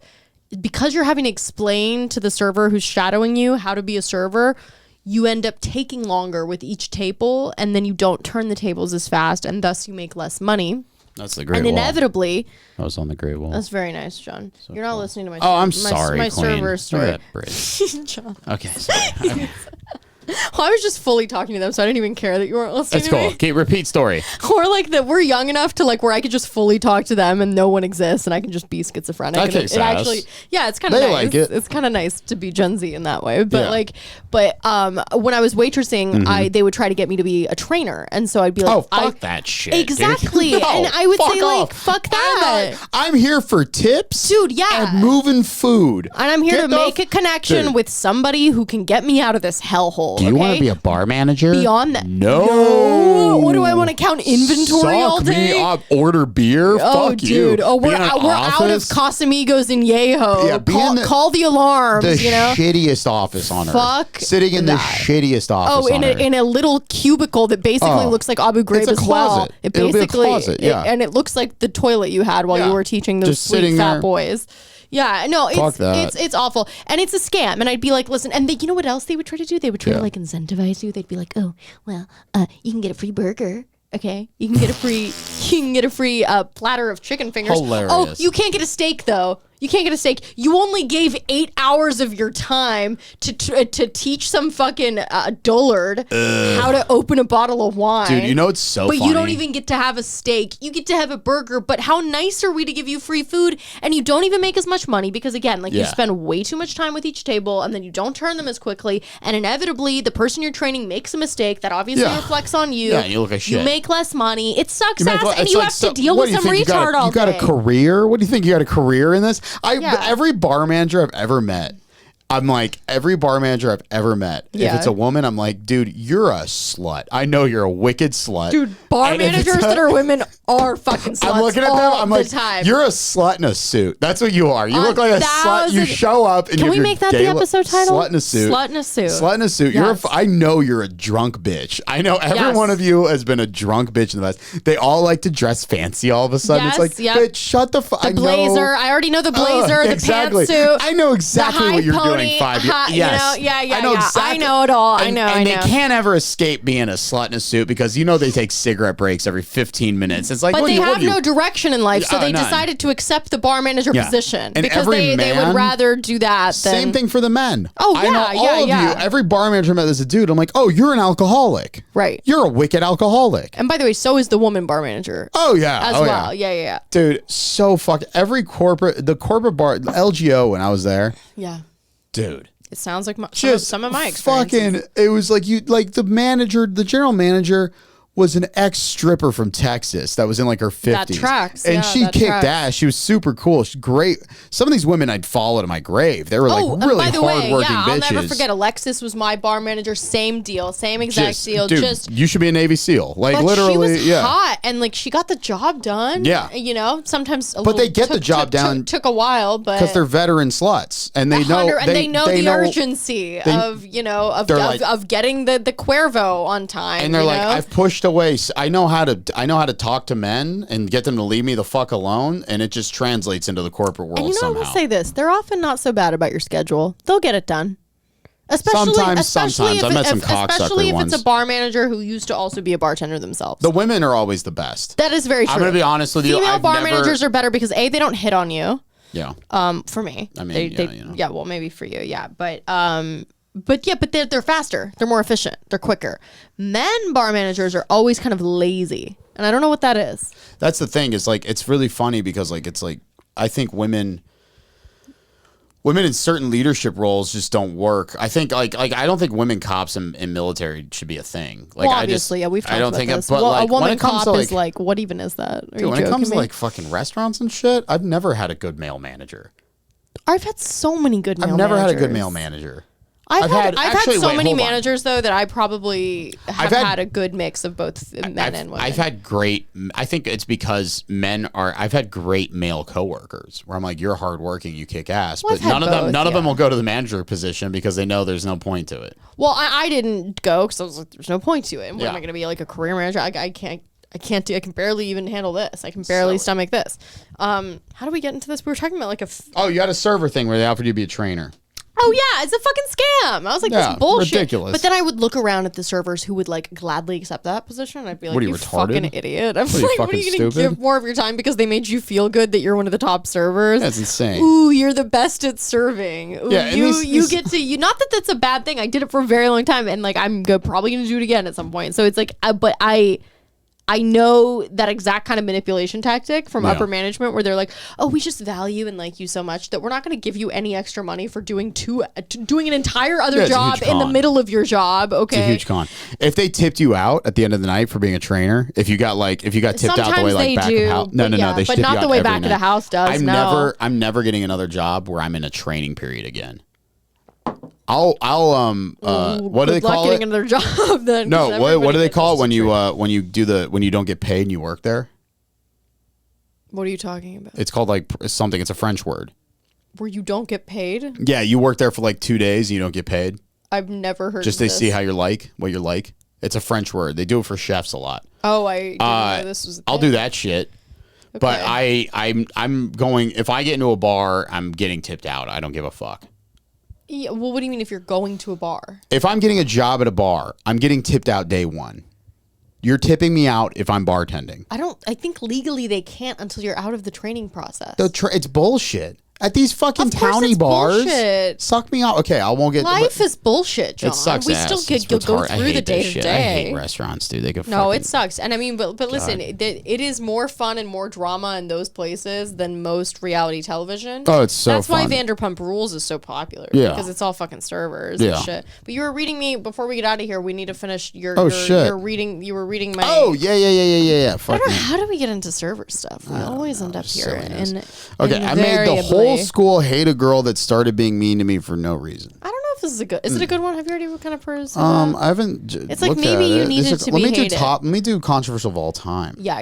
because you're having to explain to the server who's shadowing you how to be a server, you end up taking longer with each table. And then you don't turn the tables as fast. And thus you make less money. That's the great And wall. inevitably, I was on the great wall. that's very nice, John. You're not listening to my Oh, I'm my sorry, my Queen. server Look story. at that bridge. John. Okay, sorry. Well, I was just fully talking to them, so I didn't even care that you weren't listening That's to cool. me. Okay, repeat story. Or like that we're young enough to like where I could just fully talk to them and no one exists and I can just be schizophrenic. That And kicks it ass. actually, yeah, it's kind of They nice. like it. It's kind of nice to be Gen Z in that way. But Yeah. when I was waitressing, they would try to get me to be a trainer, and so I'd be like, Oh, fuck that shit. dude. Exactly. No, And I would fuck say off. like, fuck that. I'm here for tips. Dude, yeah. And moving food. And I'm here Get to the make a connection Dude. with somebody who can get me out of this hellhole. Do you want okay? to be a bar manager? Beyond that? No. What do I want to count inventory Suck all day? me up. Order beer. Oh, Fuck dude. you. Oh, we're Be in an out of office, Casamigos and Yeho. Yeah, be in Call the alarms, the you know? shittiest office on Fuck earth. Sitting in the that. shittiest office Oh, on earth. in a little cubicle that basically Oh. looks like Abu Ghraib It's a as well. closet. It It'll be a basically, closet, yeah. and it looks like the toilet you had while Yeah. you were teaching those Just sweet sitting fat there. boys. Yeah, no, Fuck that. it's awful, and it's a scam. And I'd be like, listen, and you know what else they would try to do? They would try Yeah. to like incentivize you. They'd be like, oh, well, you can get a free burger. Okay, you can get a free platter of chicken fingers. Hilarious. Oh, you can't get a steak though. You can't get a steak. You only gave 8 hours of your time to teach some fucking dullard how to open a bottle of wine. Dude, you know it's so But funny. you don't even get to have a steak. You get to have a burger. But how nice are we to give you free food and you don't even make as much money because again, like you Yeah. spend way too much time with each table and then you don't turn them as quickly and inevitably the person you're training makes a mistake that obviously Yeah. reflects on you. Yeah, you look like You shit. make less money. It sucks You ass make like- and it's you like have so- to deal what with do you some think, retard all you got day. a career? What do you think? You got a career in this? Yeah. Every bar manager I've ever met, I'm like, every bar manager I've ever met, if Yeah. it's a woman, I'm like, dude, you're a slut. I know you're a wicked slut. Dude, bar And if it's managers a- that are women are fucking sluts I'm looking at all them. I'm like, the time. you're a slut in a suit. That's what you are. You look like a slut. You 1,000 show up and Can you have we your make that the gala- episode title? Slut in a suit. Slut in a suit. Slut in a suit. Yes. I know you're a drunk bitch. I know every Yes. one of you has been a drunk bitch in the past. They all like to dress fancy all of a sudden. Yes, it's like, yep. bitch, shut the fuck. The blazer. I already know the blazer, the exactly. pantsuit. I know exactly the what you're high doing pony, 5 years. high- Yes. You know, yeah, I know yeah. exactly. I know it all. I And, know. and I know. they can't ever escape being a slut in a suit because you know they take cigarette breaks every 15 minutes. It's like, But what they do you, what have do you, no direction in life, so Yeah, they none. decided to accept the bar manager Yeah. position And because every they would man- rather do that than Same thing for the men. Oh, I know yeah, all yeah, of yeah. you. Every bar manager I met as a dude. I'm like, oh, you're an alcoholic. Right. You're a wicked alcoholic. And by the way, so is the woman bar manager Oh yeah. as oh, well. Yeah. Yeah. Dude, so fuck every the corporate bar, LGO when I was there, Yeah. dude. It sounds like Just some of my experiences. fucking. It was like the general manager was an ex-stripper from Texas that was in like her 50s. That tracks. And Yeah, she that kicked tracks. ass. She was super cool. She's great. Some of these women I'd follow to my grave. They were like and really by the way, hardworking yeah, bitches. I'll never forget. Alexis was my bar manager. Same deal. Same exact deal. Dude, just you should be a Navy SEAL. Like but literally, she was yeah. hot and like she got the job done. Yeah. You know, sometimes But they get the job done took a while, but because they're veteran sluts and they know they know the urgency of of getting the Cuervo on time. and they're like, know? I've pushed away. I know how to talk to men and get them to leave me the fuck alone, and it just translates into the corporate world And you know, somehow. I will say this: they're often not so bad about your schedule. They'll get it done. Especially Sometimes. I've met some cocksucker especially if ones. it's a bar manager who used to also be a bartender themselves. The women are always the best. That is very true. I'm gonna be honest with you. Female I've bar never- managers are better because A, they don't hit on you. Yeah. For me. I mean, they, you know. yeah, well, maybe for you, yeah. But they're faster. They're more efficient. They're quicker. Men bar managers are always kind of lazy. And I don't know what that is. That's the thing. Is like it's really funny because like it's like I think women in certain leadership roles just don't work. I think like I don't think women cops in military should be a thing. Like Well, I obviously, just, yeah, we've talked I don't about think this. it, but Well, like a woman when it comes cop to is like, what even is that? Are dude, you when it joking comes to me? like fucking restaurants and shit, I've never had a good male manager. I've had so many good male I've never managers. had a good male manager. I've had actually, so wait, many hold on. managers though that I probably have had- had a good mix of both men and women. I've had great. I think it's because I've had great male coworkers where I'm like, you're hardworking, you kick ass, Well, but I've had none of them both, will go to the manager position because they know there's no point to it. Well, I didn't go because I was like, there's no point to it. What Yeah. am I going to be like a career manager? I can't do. I can barely even handle this. I can barely stomach this. How do we get into this? We were talking about like Oh, you had a server thing where they offered you to be a trainer. Oh yeah, it's a fucking scam. I was like, Yeah, this bullshit. ridiculous. But then I would look around at the servers who would like gladly accept that position, and I'd be like, What are you, you retarded? fucking idiot. I'm What are you, like, what are fucking you going to stupid? give more of your time because they made you feel good that you're one of the top servers? That's insane. Ooh, you're the best at serving. Ooh, Yeah, and you get to not that that's a bad thing. I did it for a very long time, and like I'm probably going to do it again at some point. So it's like, but I know that exact kind of manipulation tactic from Yeah. upper management where they're like, oh, we just value and like you so much that we're not going to give you any extra money for doing an entire other Yeah, it's a job huge in the con. middle of your job. Okay. It's a huge con. If they tipped you out at the end of the night for being a trainer, if you got tipped out the way Sometimes like they back do, of house, no, but yeah, they but tip not you the out way every back of the night. house does, no. I'm never getting another job where I'm in a training period again. What do they Good luck call getting it? another job then. 'cause No, what do everybody they gets call it us when to you train. when you don't get paid and you work there? What are you talking about? It's called like something. It's a French word. Where you don't get paid? Yeah, you work there for like 2 days and you don't get paid. I've never heard Just of they this. see how you're like, what you're like. It's a French word. They do it for chefs a lot. Oh, I didn't know this was a I'll thing. do that shit. But Okay. I'm going, if I get into a bar, I'm getting tipped out. I don't give a fuck. Yeah, well, what do you mean if you're going to a bar? If I'm getting a job at a bar, I'm getting tipped out day one. You're tipping me out if I'm bartending. I think legally they can't until you're out of the training process. It's bullshit. At these fucking Of course towny it's bars, bullshit. suck me out. Okay, I won't get. Life is bullshit, John. It sucks. We ass. still It's go retarded. I through the hate day this to shit. day. I hate restaurants, dude. They could. No, fucking, it sucks. And I mean, but listen, it is more fun and more drama in those places than most reality television. Oh, it's so That's fun. why Vanderpump Rules is so popular. Yeah. Because it's all fucking servers Yeah. and shit. But you were reading me before we get out of here. We need to finish your. Shit. Your reading. You were reading my. Oh yeah. I Fuck don't know, me. how do we get into server stuff? We always end up here. Silliness. Okay, I made the whole invariably. school hate a girl that started being mean to me for no reason. I don't know if this is a good. Is it a good one? Have you already kind of pursued I haven't. It's like looked maybe at you it. needed This is- to let be me do hated. Let me do controversial of all time. Yeah.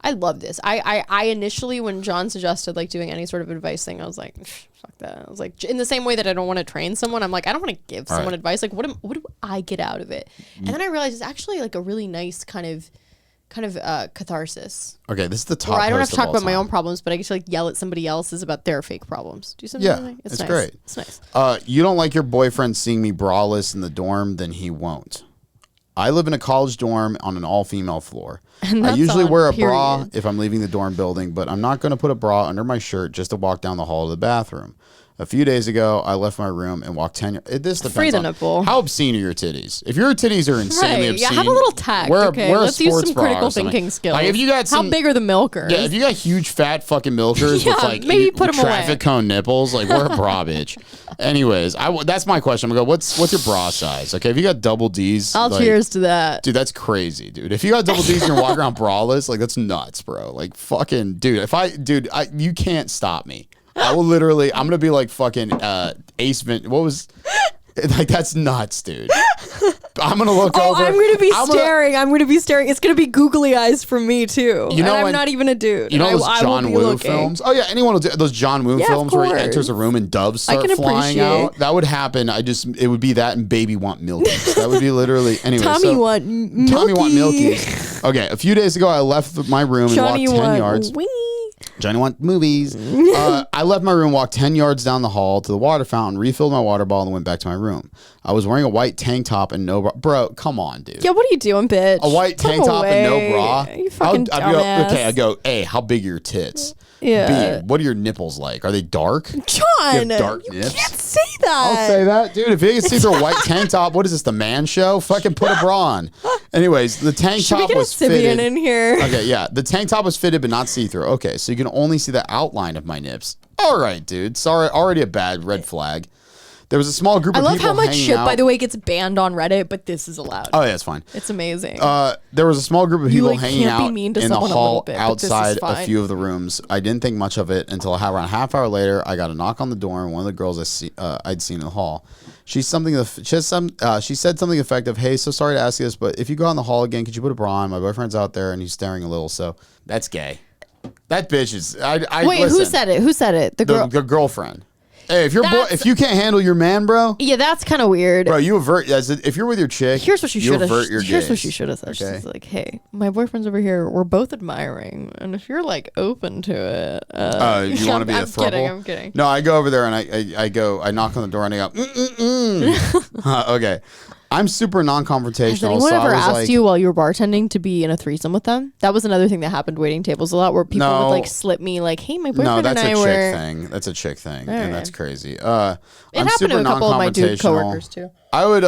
I love this. I initially, when John suggested like doing any sort of advice thing, I was like, fuck that. I was like, in the same way that I don't want to train someone, I'm like, I don't want to give someone right. advice. Like, what do I get out of it? And then I realized it's actually like a really nice kind of catharsis. Okay, this is the top. Where I don't have post to talk of all about my time. own problems, but I get to like yell at somebody else's about their fake problems. Do something. Yeah, like that. it's nice. great. It's nice. You don't like your boyfriend seeing me braless in the dorm, then he won't. I live in a college dorm on an all-female floor. And I that's usually on, wear a bra period. if I'm leaving the dorm building, but I'm not going to put a bra under my shirt just to walk down the hall to the bathroom. A few days ago, I left my room and walked 10 yards. This depends Free the on nipple. how obscene are your titties. If your titties are insanely Right. obscene, Yeah, have a little tact. Okay, wear a let's use sports some bra or critical something. thinking skills. Like if you got how some, big are the milkers? yeah, if you got huge fat fucking milkers Yeah, with like maybe put 'em traffic away. cone nipples, like wear a bra, bitch. Anyways, that's my question. I'm gonna go. What's your bra size? Okay, if you got double D's, I'll like, cheers to that. dude, that's crazy, dude. If you got double D's and you're walking around braless, like that's nuts, bro. Like fucking, dude. You can't stop me. I will literally. I'm gonna be like fucking Ace Vent. What was? Like that's nuts, dude. I'm gonna look over. I'm gonna be staring. I'm gonna be staring. It's gonna be googly eyes from me too. You know, and I'm when, not even a dude. You know those I will John be Woo looking. films? Oh yeah, anyone will do those John Woo Yeah, films of where he course. enters a room and doves start can flying appreciate. out. That would happen. It would be that and baby want milkies. That would be literally anyway. Tommy so, want milky. Tommy want milkies. Okay, a few days ago I left my room Johnny and walked 10 want yards. wee. Johnny want movies. I left my room, walked 10 yards down the hall to the water fountain, refilled my water bottle, and went back to my room. I was wearing a white tank top and no bra. Bro, come on, dude. Yeah, what are you doing, bitch? A white Put tank 'em top and no away. bra. You fucking dumbass. I go, hey, how big are your tits? Yeah. B, what are your nipples like? Are they dark? John, dark you nips? can't say that. I'll say that, dude. If you can see through a white tank top, what is this, the man show? Fucking put a bra on. Anyways, the tank Should we top get a was Sibian fitted. in here? Okay, yeah. The tank top was fitted but not see-through. Okay, so you can only see the outline of my nips. All right, dude. Sorry, already a bad red flag. There was a small group I of love people how much hanging shit, out. by the way, gets banned on Reddit, but this is allowed. Oh, yeah, it's fine. It's amazing. There was a small group of You, people like, hanging can't be out mean to in the someone a hall little bit, but this is outside a fine. few of the rooms. I didn't think much of it until around a half hour later. I got a knock on the door, and one of the girls I'd seen in the hall. She said something effective. Hey, so sorry to ask you this, but if you go out in the hall again, could you put a bra on? My boyfriend's out there, and he's staring a little. So that's gay. That bitch is. Wait, listen, who said it? Who said it? The girl. The girlfriend. Hey, if That's- if you can't handle your man, bro, Yeah, that's kind of weird. you avert. If you're with your chick, Here's what she you should have. avert your Here's what gaze. she should have said. Okay? She's like, "Hey, my boyfriend's over here. We're both admiring, and if you're like open to it, You want to be a I'm throuple? kidding. I'm kidding. No, I go over there and I knock on the door and I go, okay. I'm super non-confrontational. Has anyone so ever I was asked like, you while you were bartending to be in a threesome with them? That was another thing that happened waiting tables a lot, where people No. would like slip me like, "Hey, my boyfriend no, that's and a I chick were." thing. That's a chick thing, Alright. and that's crazy. It I'm happened super to a couple of my dude non-confrontational. coworkers too. I would.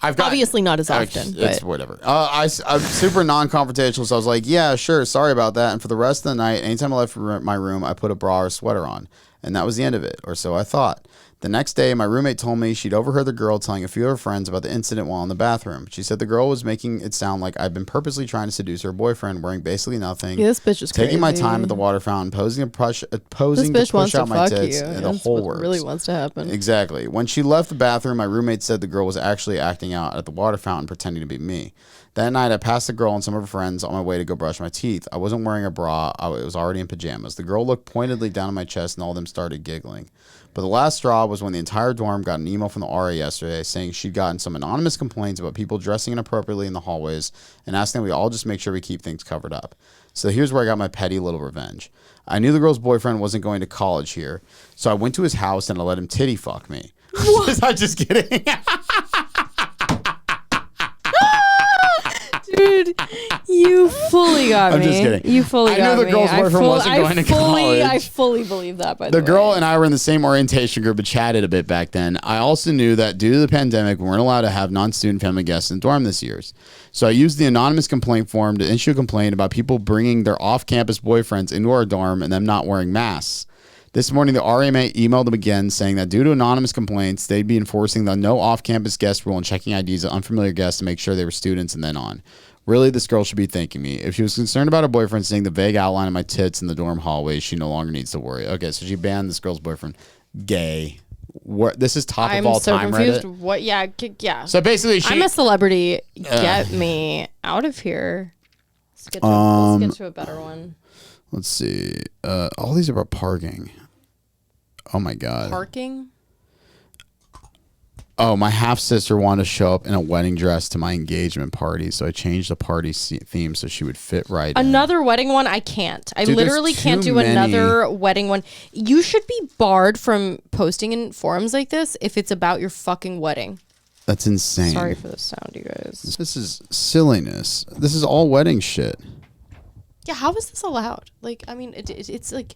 I've got Obviously not as often, It's but whatever. I'm super non-confrontational, so I was like, yeah, sure, sorry about that. And for the rest of the night, anytime I left my room, I put a bra or sweater on, and that was the end of it, or so I thought. The next day, my roommate told me she'd overheard the girl telling a few of her friends about the incident while in the bathroom. She said the girl was making it sound like I'd been purposely trying to seduce her boyfriend, wearing basically nothing. yeah, this bitch is Taking my crazy. time at the water fountain, posing This to bitch wants push to out my fuck tits, you. and the That's whole what works. really wants to happen. Exactly. When she left the bathroom, my roommate said the girl was actually acting out at the water fountain, pretending to be me. That night, I passed the girl and some of her friends on my way to go brush my teeth. I wasn't wearing a bra. I was already in pajamas. The girl looked pointedly down at my chest, and all of them started giggling. But the last straw was when the entire dorm got an email from the RA yesterday saying she'd gotten some anonymous complaints about people dressing inappropriately in the hallways and asking that we all just make sure we keep things covered up. So here's where I got my petty little revenge. I knew the girl's boyfriend wasn't going to college here, so I went to his house and I let him titty fuck me. I'm just kidding. Dude, you fully got I'm me. just kidding. You fully I got knew me. the girl's boyfriend wasn't going to college. I fully believe that, by the The way. girl and I were in the same orientation group and chatted a bit back then. I also knew that due to the pandemic, we weren't allowed to have non-student family guests in the dorm this year. So I used the anonymous complaint form to issue a complaint about people bringing their off-campus boyfriends into our dorm and them not wearing masks. This morning, the RMA emailed them again saying that due to anonymous complaints, they'd be enforcing the no off-campus guest rule and checking IDs of unfamiliar guests to make sure they were students and then on. Really, this girl should be thanking me. If she was concerned about her boyfriend seeing the vague outline of my tits in the dorm hallways, she no longer needs to worry. Okay, so she banned this girl's boyfriend. Gay. This is top I'm of all so time confused. Reddit. What? Yeah, yeah. So basically, I'm a celebrity. Get me out of here. Let's get to a better one. let's see. All these are about parking. Oh my god. Parking? Oh, my half sister wanted to show up in a wedding dress to my engagement party, so I changed the party theme so she would fit right in. Another wedding one? I can't. I Dude, literally there's can't too do many. another wedding one. You should be barred from posting in forums like this if it's about your fucking wedding. That's insane. Sorry for the sound, you guys. This is silliness. This is all wedding shit. Yeah, how is this allowed? Like, I mean, it's like...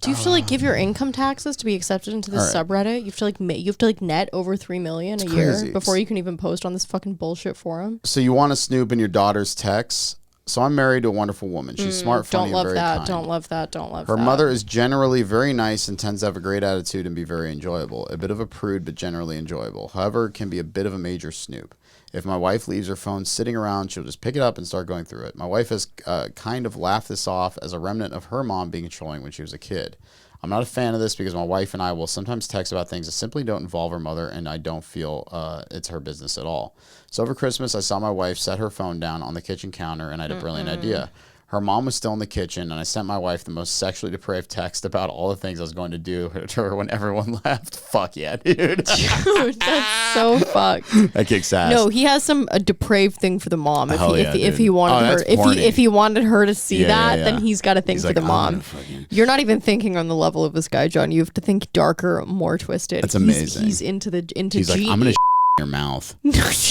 Do you have to like give your income taxes to be accepted into this subreddit? You have to like net over 3 million a year crazy. before you can even post on this fucking bullshit forum. So you want to snoop in your daughter's texts? So I'm married to a wonderful woman. She's smart, funny, and very kind. Don't love that. Her mother is generally very nice and tends to have a great attitude and be very enjoyable. A bit of a prude, but generally enjoyable. However, can be a bit of a major snoop. If my wife leaves her phone sitting around, she'll just pick it up and start going through it. My wife has kind of laughed this off as a remnant of her mom being controlling when she was a kid. I'm not a fan of this because my wife and I will sometimes text about things that simply don't involve her mother, and I don't feel it's her business at all. So over Christmas, I saw my wife set her phone down on the kitchen counter, and I had a brilliant idea. Her mom was still in the kitchen, and I sent my wife the most sexually depraved text about all the things I was going to do to her when everyone left. Fuck yeah, dude. Dude, that's so fucked. That kicks ass. No, he has some a depraved thing for the mom. If he wanted her, that's porny. if he wanted her to see then he's got a thing for like, the mom. You're not even thinking on the level of this guy, John. You have to think darker, more twisted. That's amazing. He's into He's like, I'm gonna your mouth.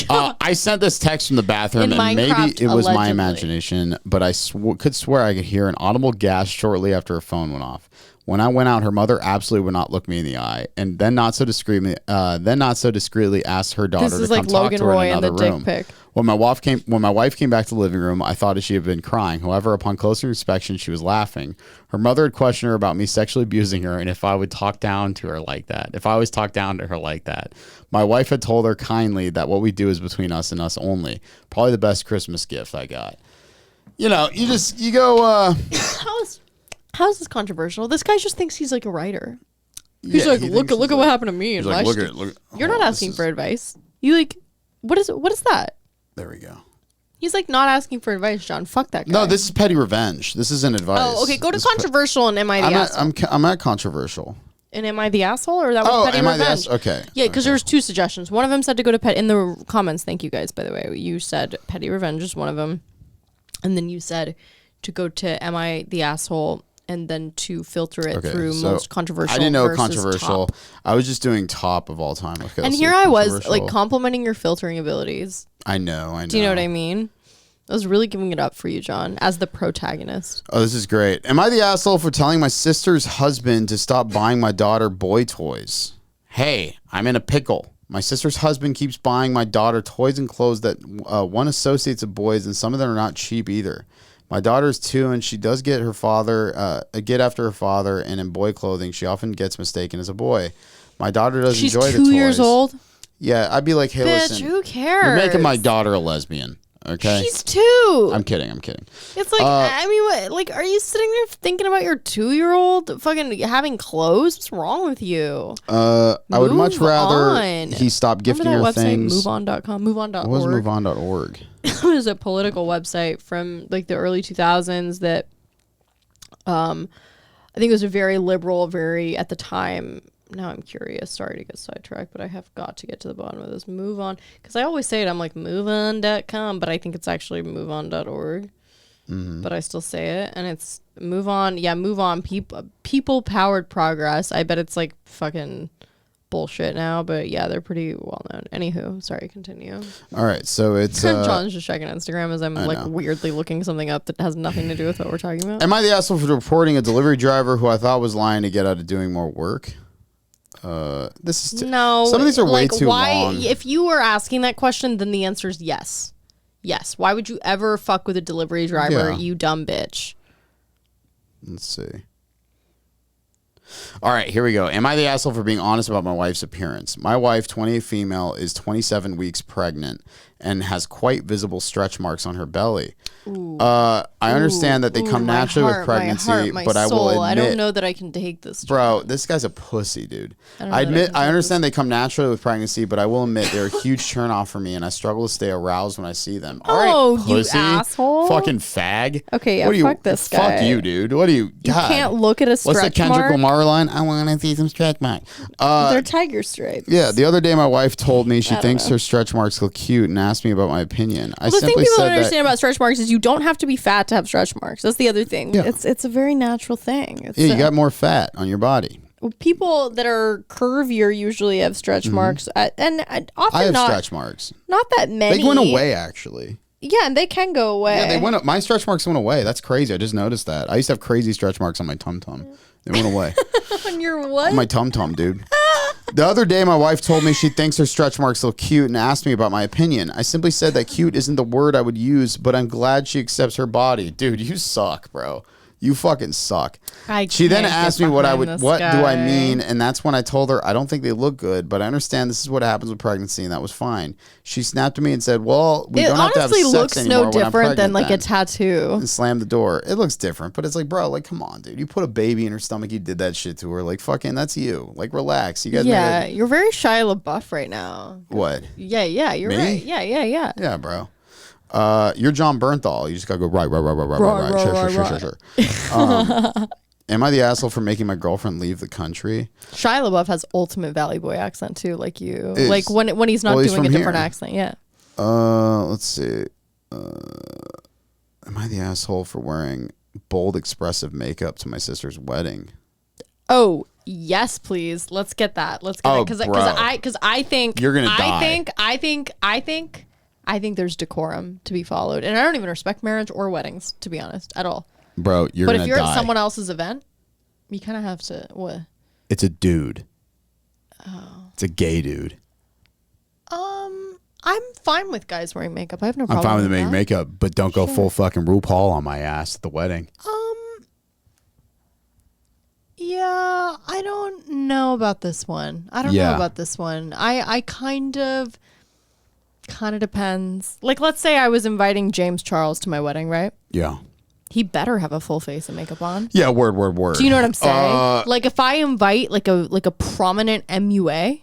I sent this text from the bathroom, In and maybe Minecraft, it was my allegedly. imagination, but I could swear I could hear an audible gasp shortly after her phone went off. When I went out, her mother absolutely would not look me in the eye, and then not so discreetly asked her daughter This is to come like talk Logan to her Roy in and the another room. dick pic. When my wife came back to the living room, I thought she had been crying. However, upon closer inspection, she was laughing. Her mother had questioned her about me sexually abusing her, and if I would talk down to her like that. If I always talked down to her like that. My wife had told her kindly that what we do is between us and us only. Probably the best Christmas gift I got. You know, you go. How is this controversial? This guy just thinks he's like a writer. He's Yeah, like, he look thinks at he's what happened to me. He's In like, my look. You're not asking for advice. You like, what is that? There we go. He's like not asking for advice, John. Fuck that guy. No, this is petty revenge. This isn't advice. Oh, okay. Go to controversial and am I the asshole? I'm at controversial. And am I the asshole or that was petty am I revenge? the Okay. Yeah, because there was two suggestions. One of them said to go to in the comments. Thank you guys, by the way. You said petty revenge is one of them, and then you said to go to am I the asshole, and then to filter it through most controversial. I didn't know versus controversial. top. I was just doing top of all time. Okay, And here I was like complimenting your filtering abilities. I know. Do you know what I mean? I was really giving it up for you, John, as the protagonist. Oh, this is great. Am I the asshole for telling my sister's husband to stop buying my daughter boy toys? Hey, I'm in a pickle. My sister's husband keeps buying my daughter toys and clothes that one associates with boys, and some of them are not cheap either. My daughter's 2, and she does get after her father, and in boy clothing, she often gets mistaken as a boy. My daughter does She's enjoy the 2 toys. years old? Yeah, I'd be like, hey, Bitch, listen. who cares? You're making my daughter a lesbian, okay? She's 2. I'm kidding. It's like, I mean, what, like, are you sitting there thinking about your 2-year-old fucking having clothes? What's wrong with you? I would much rather on. he stop gifting her Remember that website, things. MoveOn.com, MoveOn.org. What was MoveOn.org? It was a political website from like the early 2000s that I think it was a very liberal, very at the time. Now I'm curious. Sorry to get sidetracked, but I have got to get to the bottom of this. Move on. Because I always say it, I'm like moveon.com, but I think it's actually moveon.org. But I still say it. And it's move on. Yeah, move on. People powered progress. I bet it's like fucking bullshit now, but yeah, they're pretty well known. Anywho, sorry, continue. All right, so it's John's just checking Instagram as I'm like weirdly looking something up that has nothing to do with what we're talking about. Am I the asshole for reporting a delivery driver who I thought was lying to get out of doing more work? This is no. Some of these are way too why, long. If you were asking that question, then the answer is yes. Yes. Why would you ever fuck with a delivery driver, you dumb bitch? Let's see. All right, here we go. Am I the asshole for being honest about my wife's appearance? My wife, 28 female, is 27 weeks pregnant and has quite visible stretch marks on her belly. I understand that they come naturally with pregnancy, but I will admit, I don't know that I can take this. Bro, this guy's a pussy, dude. I understand they come naturally with pregnancy, but I will admit they're a huge turn off for me, and I struggle to stay aroused when I see them. All right, pussy, you asshole. Fucking fag. Okay, yeah, what fuck this guy. Fuck you, dude. What do you? You can't look at a stretch mark. What's the Kendrick Lamar line? I want to see some stretch marks. They're tiger stripes. Yeah, the other day my wife told me she thinks her stretch marks look cute and asked me about my opinion. Well, the thing people don't understand about stretch marks is you don't have to be fat to have stretch marks. That's the other thing. Yeah. It's a very natural thing. You got more fat on your body. People that are curvier usually have stretch marks, and often I have stretch marks. Not that many. They went away actually. Yeah, and they can go away. Yeah, they went. My stretch marks went away. That's crazy. I just noticed that. I used to have crazy stretch marks on my tum tum. They went away. On your what? On my tum tum, dude. The other day, my wife told me she thinks her stretch marks look cute and asked me about my opinion. I simply said that cute isn't the word I would use, but I'm glad she accepts her body. Dude, you suck, bro. You fucking suck. She then asked me what do I mean, and that's when I told her I don't think they look good, but I understand this is what happens with pregnancy, and that was fine. She snapped at me and said, "Well, we don't have to have sex anymore." It honestly looks no different than like a tattoo. And slammed the door. It looks different, but it's like, bro, like, come on, dude. You put a baby in her stomach, you did that shit to her. Like, fucking, that's you. Like, relax. You guys. Yeah, you're very Shia LaBeouf right now. What? Yeah, you're right. Yeah. Yeah, bro. You're John Bernthal. You just gotta go right. Sure. Am I the asshole for making my girlfriend leave the country? Shia LaBeouf has ultimate Valley Boy accent too, like you. Like when he's not doing a different accent. Yeah. Let's see. Am I the asshole for wearing bold, expressive makeup to my sister's wedding? Oh. Yes, please. Let's get that. Let's get it because I think you're gonna die. I think there's decorum to be followed, and I don't even respect marriage or weddings, to be honest, at all. Bro, you're gonna die. But if you're at someone else's event, you kind of have to. What? It's a dude. Oh. It's a gay dude. I'm fine with guys wearing makeup. I have no problem. I'm fine with making makeup, but don't go full fucking RuPaul on my ass at the wedding. Yeah, I don't know about this one. I kind of depends. Like, let's say I was inviting James Charles to my wedding, right? Yeah. He better have a full face of makeup on. Yeah, word. Do you know what I'm saying? Like, if I invite like a prominent MUA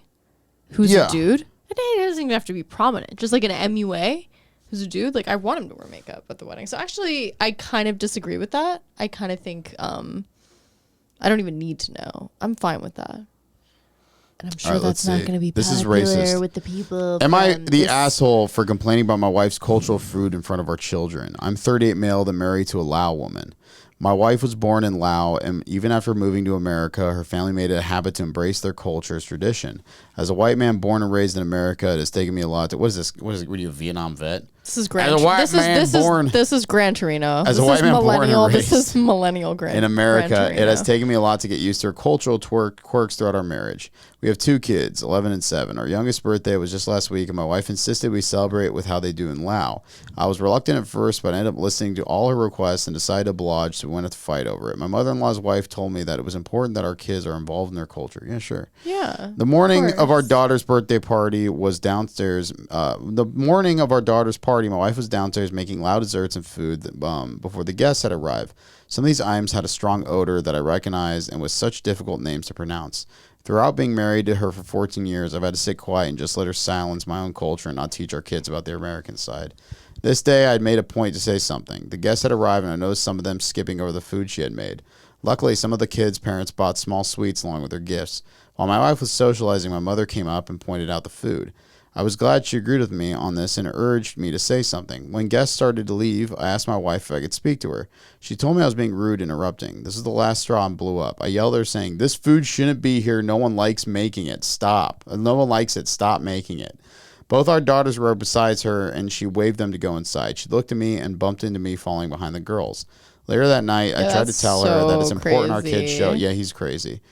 who's a dude, it doesn't even have to be prominent. Just like an MUA who's a dude, like I want him to wear makeup at the wedding. So actually, I kind of disagree with that. I kind of think I don't even need to know. I'm fine with that. And I'm sure that's not going to be popular with the people. Am I the asshole for complaining about my wife's cultural food in front of our children? I'm 38 male and married to a Lao woman. My wife was born in Laos, and even after moving to America, her family made it a habit to embrace their culture's tradition. As a white man born and raised in America, it has taken me a lot to... What is this? What are you, a Vietnam vet? This is Gran Torino. This is Gran Torino. As a white man born and raised... This is millennial Gran In America, Gran it has taken me a lot to get used to her cultural quirks throughout our marriage. We have 2 kids, 11 and 7. Our youngest birthday was just last week, and my wife insisted we celebrate with how they do in Laos. I was reluctant at first, but I ended up listening to all her requests and decided to oblige, so we went to fight over it. My mother-in-law's wife told me that it was important that our kids are involved in their culture. Yeah, sure. Yeah. The morning of our daughter's birthday party was downstairs. The morning of our daughter's party, my wife was downstairs making loud desserts and food before the guests had arrived. Some of these items had a strong odor that I recognized and with such difficult names to pronounce. Throughout being married to her for 14 years, I've had to sit quiet and just let her silence my own culture and not teach our kids about the American side. This day, I'd made a point to say something. The guests had arrived, and I noticed some of them skipping over the food she had made. Luckily, some of the kids' parents bought small sweets along with their gifts. While my wife was socializing, my mother came up and pointed out the food. I was glad she agreed with me on this and urged me to say something. When guests started to leave, I asked my wife if I could speak to her. She told me I was being rude, interrupting. This is the last straw and blew up. I yelled at her saying, "This food shouldn't be here. No one likes making it. Stop. No one likes it. Stop making it." Both our daughters were beside her, and she waved them to go inside. She looked at me and bumped into me falling behind the girls. Later that night, I tried to tell her that it's important our kids show. Yeah, he's crazy.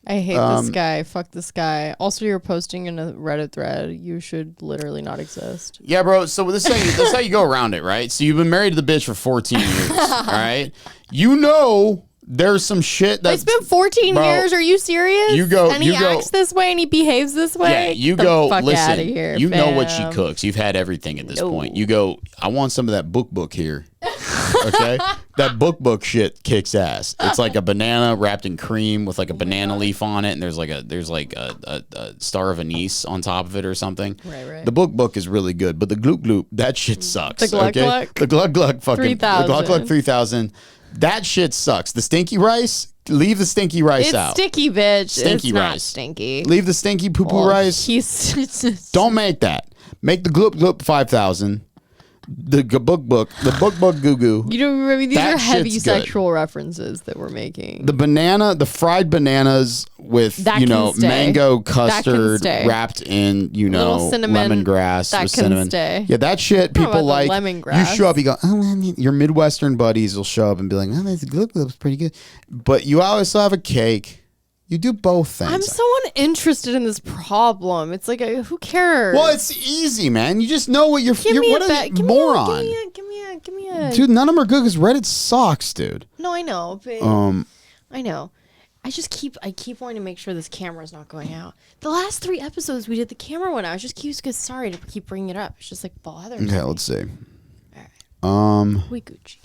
I hate this guy. Fuck this guy. Also, you're posting in a Reddit thread. You should literally not exist. Yeah, bro. So this is how you go around it, right? So you've been married to the bitch for 14 years, all right? You know there's some shit that's... It's been 14 years. Are you serious? And he acts this way and he behaves this way? Yeah, you go, listen, here, you know what she cooks. You've had everything at this point. You go, I want some of that book here. Okay? That book shit kicks ass. It's like a banana wrapped in cream with like a banana leaf on it, and there's like a star of anise on top of it or something. Right. The book is really good, but the gloop, that shit sucks. The glug glug? The glug fucking 3000. The glug 3000. That shit sucks. The stinky rice, leave the stinky rice out. It's sticky, bitch. Stinky it's rice. Not stinky. Leave the stinky poo-poo rice. Don't make that. Make the gloop 5000. book goo goo. You know, I mean, these That are heavy shit's good. sexual references that we're making. The fried bananas with, That can stay. mango That can custard stay. wrapped in, Little cinnamon, lemongrass that with can cinnamon. stay. Yeah, that shit I don't know people about the like. lemongrass. You show up, you go, oh, your Midwestern buddies will show up and be like, oh, this looks pretty good. But you always have a cake. You do both things. I'm so uninterested in this problem. It's like, who cares? Well, it's easy, man. You just know what you're. Give You're me what a a bet. moron. Give me a. Dude, none of them are good because Reddit sucks, dude. No, I know. But I know. I keep wanting to make sure this camera's not going out. The last 3 episodes we did, the camera went out. I just sorry to keep bringing it up. It's just like bothers me. Okay, let's see. We Gucci.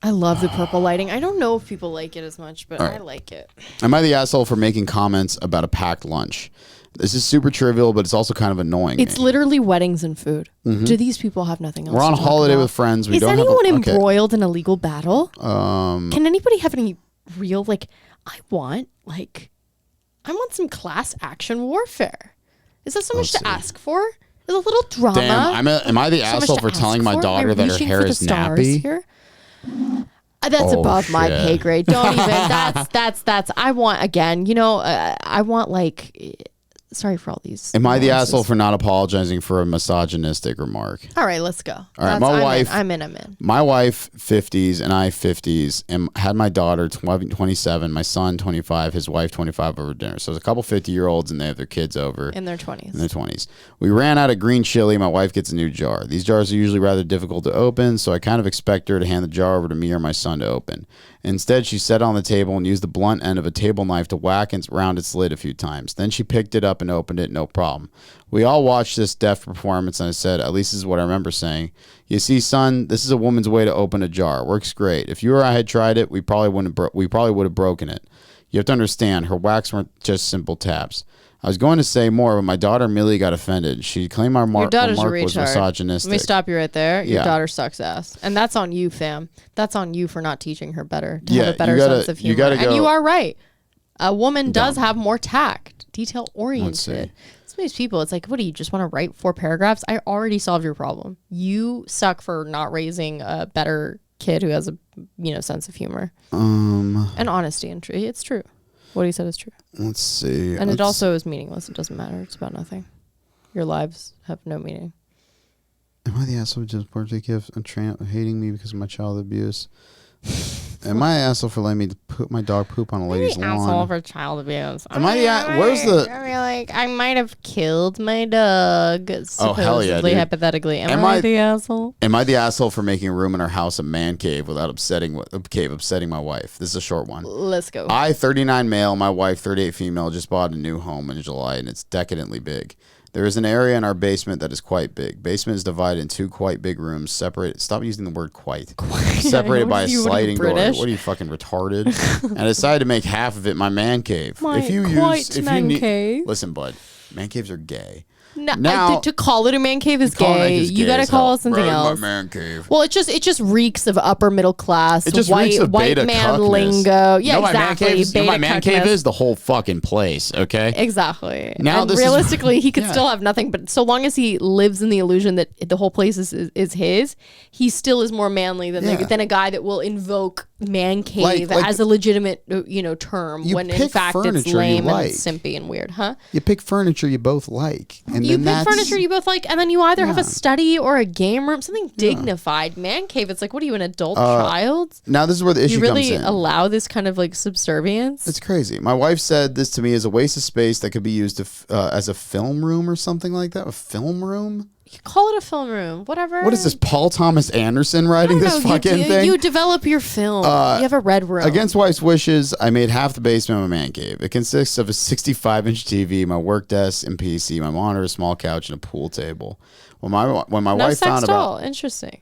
I love the purple lighting. I don't know if people like it as much, but I like it. Am I the asshole for making comments about a packed lunch? This is super trivial, but it's also kind of annoying. It's literally weddings and food. Do these people have nothing else? We're on to talk holiday about? with friends. We Is don't anyone have a, embroiled in a legal battle? Can anybody have any real I want some class action warfare. Is that so much to ask for? Is a little drama? Damn, am I the so much asshole to for ask telling my for? daughter Am I that her reaching hair for the is stars nappy? here? That's above my shit. pay grade. Don't even. That's. I want again. I want Sorry for all these. Am I the nuances. asshole for not apologizing for a misogynistic remark? All right, let's go. All right, I'm in. My wife, 50s, and I, 50s, and had my daughter, 27, my son, 25, his wife, 25, over dinner. So there's a couple 50-year-olds, and they have their kids over. In their 20s. In their 20s. We ran out of green chili. My wife gets a new jar. These jars are usually rather difficult to open, so I kind of expect her to hand the jar over to me or my son to open. Instead, she sat on the table and used the blunt end of a table knife to whack around its lid a few times. Then she picked it up and opened it, no problem. We all watched this deft performance, and I said, at least this is what I remember saying. You see, son, this is a woman's way to open a jar. Works great. If you or I had tried it, we probably would have broken it. You have to understand, her whacks weren't just simple taps. I was going to say more, but my daughter immediately got offended. She claimed my remark was misogynistic. Let me stop you right there. Your Yeah. daughter sucks ass. And that's on you, fam. That's on you for not teaching her better, to Yeah, have a better you gotta- sense of you humor. gotta And go- you are right. A woman does Dumb. have more tact, detail Let's see. oriented. Some of these people, it's like, what do you just want to write 4 paragraphs? I already solved your problem. You suck for not raising a better kid who has a sense of humor. And honesty and truth. It's true. What he said is true. Let's see. And it also is meaningless. It doesn't matter. It's about nothing. Your lives have no meaning. Am I the asshole who just birthday gift and hating me because of my child abuse? Am I the asshole for letting me put my dog poop on a lady's lawn? Asshole for child abuse. Am I the where's the? I mean, I might have killed my dog. Oh, hell yeah, supposedly, dude. hypothetically. Am Am I I- the asshole? Am I the asshole for making a room in our house a man cave without upsetting my wife? This is a short one. Let's go. I, 39 male, my wife, 38 female, just bought a new home in July, and it's decadently big. There is an area in our basement that is quite big. Basement is divided into 2 quite big rooms, separated. Stop using the word quite. Separated by a What are you sliding door. British? What are you, fucking retarded? And I decided to make half of it my man cave. My quite man cave. Listen, bud, man caves are gay. No, Now- to call it a man cave is Calling it gay. is You gay gotta as call hell. it something Right, else. my man cave. Well, it just reeks of upper middle class, It just white reeks of white beta man cuckness. lingo. Yeah, You know what my man exactly. cave is? You know what my Beta man cave cuckness. is? The whole fucking place, okay? Exactly. Now and this is- realistically, he could yeah. still have nothing, but so long as he lives in the illusion that the whole place is his, he still is more manly than Yeah. than a guy that will invoke man cave Like- as a legitimate term You when in pick fact it's furniture you lame like. and simpy and weird, huh? You pick furniture you both like, and You then pick that's furniture you both like, and then you either have Yeah. a study or a game room, something dignified. Man cave, it's like, what are you, an adult child? Now this is where the issue You really comes in. allow this kind of like subservience? It's crazy. My wife said this to me as a waste of space that could be used as a film room or something like that. A film room? You call it a film room, whatever. What is this? Paul Thomas Anderson writing this fucking thing? You develop your film. You have a red room. Against wife's wishes, I made half the basement my man cave. It consists of a 65-inch TV, my work desk and PC, my monitor, a small couch, and a pool table. When my no wife sex found doll. about Interesting.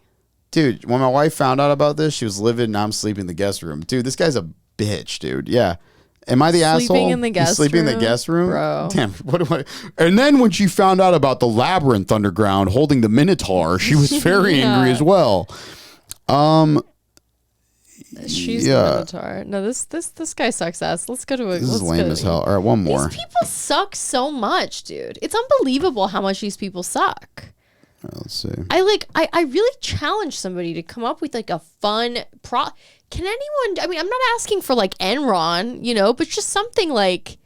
dude, when my wife found out about this, she was livid, and now I'm sleeping in the guest room. Dude, this guy's a bitch, dude. Yeah. Am I the asshole? Sleeping in the guest sleeping in room? the guest room? Bro. Damn, what do I... And then when she found out about the labyrinth underground holding the Minotaur, she was very Yeah. angry as well. She's Yeah. the Minotaur. No, this guy sucks ass. Let's go to a. This is let's lame go as hell. All right, one more. These people suck so much, dude. It's unbelievable how much these people suck. Let's see. I really challenge somebody to come up with like a fun Can anyone? I mean, I'm not asking for like Enron, you know, but just something like,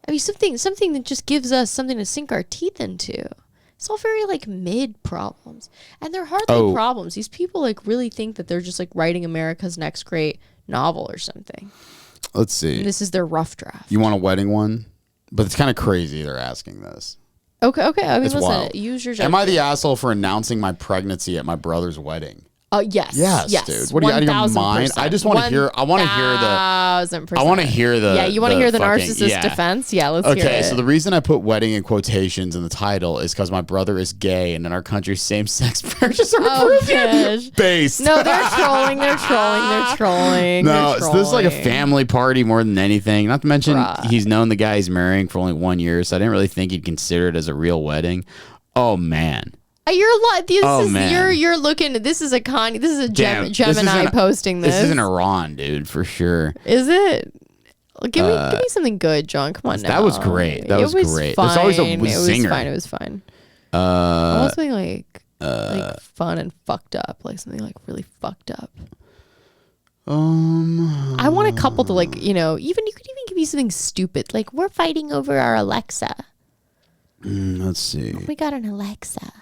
I mean, something that just gives us something to sink our teeth into. It's all very like mid problems, and they're hardly problems. These people like really think that they're just like writing America's next great novel or something. Let's see. And this is their rough draft. You want a wedding one? But it's kind of crazy they're asking this. Okay. I mean, It's listen, wild. use your judgment. Am I the asshole for announcing my pregnancy at my brother's wedding? Yes. Yes, dude. What are you out of your mind? I just want to hear. I want to hear the. 1000%. I want to hear the. Yeah, you want to hear the fucking, narcissist defense? Yeah, let's hear it. Okay, so the reason I put wedding in quotations in the title is because my brother is gay, and in our country, same-sex marriages are approved. Gosh. Based. No, they're trolling. No, so this is like a family party more than anything. Not to mention, Bruh. he's known the guy he's marrying for only 1 year, so I didn't really think he'd consider it as a real wedding. Oh man. You're looking. This is a Gemini posting this. This is in Iran, dude, for sure. Is it? Give me something good, John. Come on now. That was great. That was great. There's always a zinger. It was fine. I want something like fun and fucked up, like something like really fucked up. I want a couple to like, you know, you could even give me something stupid, like we're fighting over our Alexa. Let's see. We got an Alexa.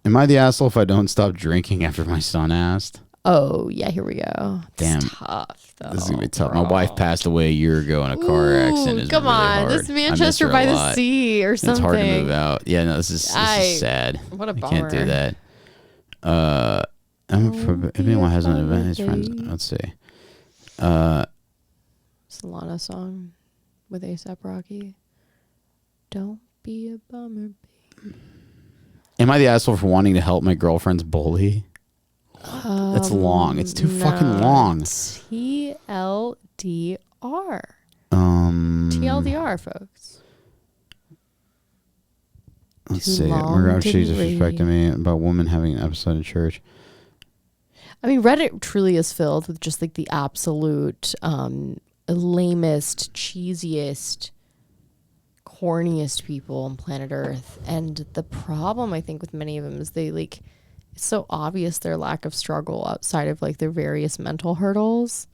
Am I the asshole if I don't stop drinking after my son asked? Oh, yeah, here we go. Damn. It's tough, though. This is going to be tough. My wife passed away a year ago in a car accident. It's come really on. hard. This is Manchester by the sea or something. It's hard to move out. Yeah, no, this is sad. What a bummer. I can't do that. If anyone has an event, his friends. Let's see. Solana song with A$AP Rocky. Don't be a bummer, baby. Am I the asshole for wanting to help my girlfriend's bully? That's long. It's too fucking long. TLDR. TLDR, TLDR, folks. Let's Too see. long Regard to she read. disrespected me about women having an episode in church. I mean, Reddit truly is filled with just like the absolute lamest, cheesiest, corniest people on planet Earth. And the problem, I think, with many of them is they like, it's so obvious their lack of struggle outside of like their various mental hurdles.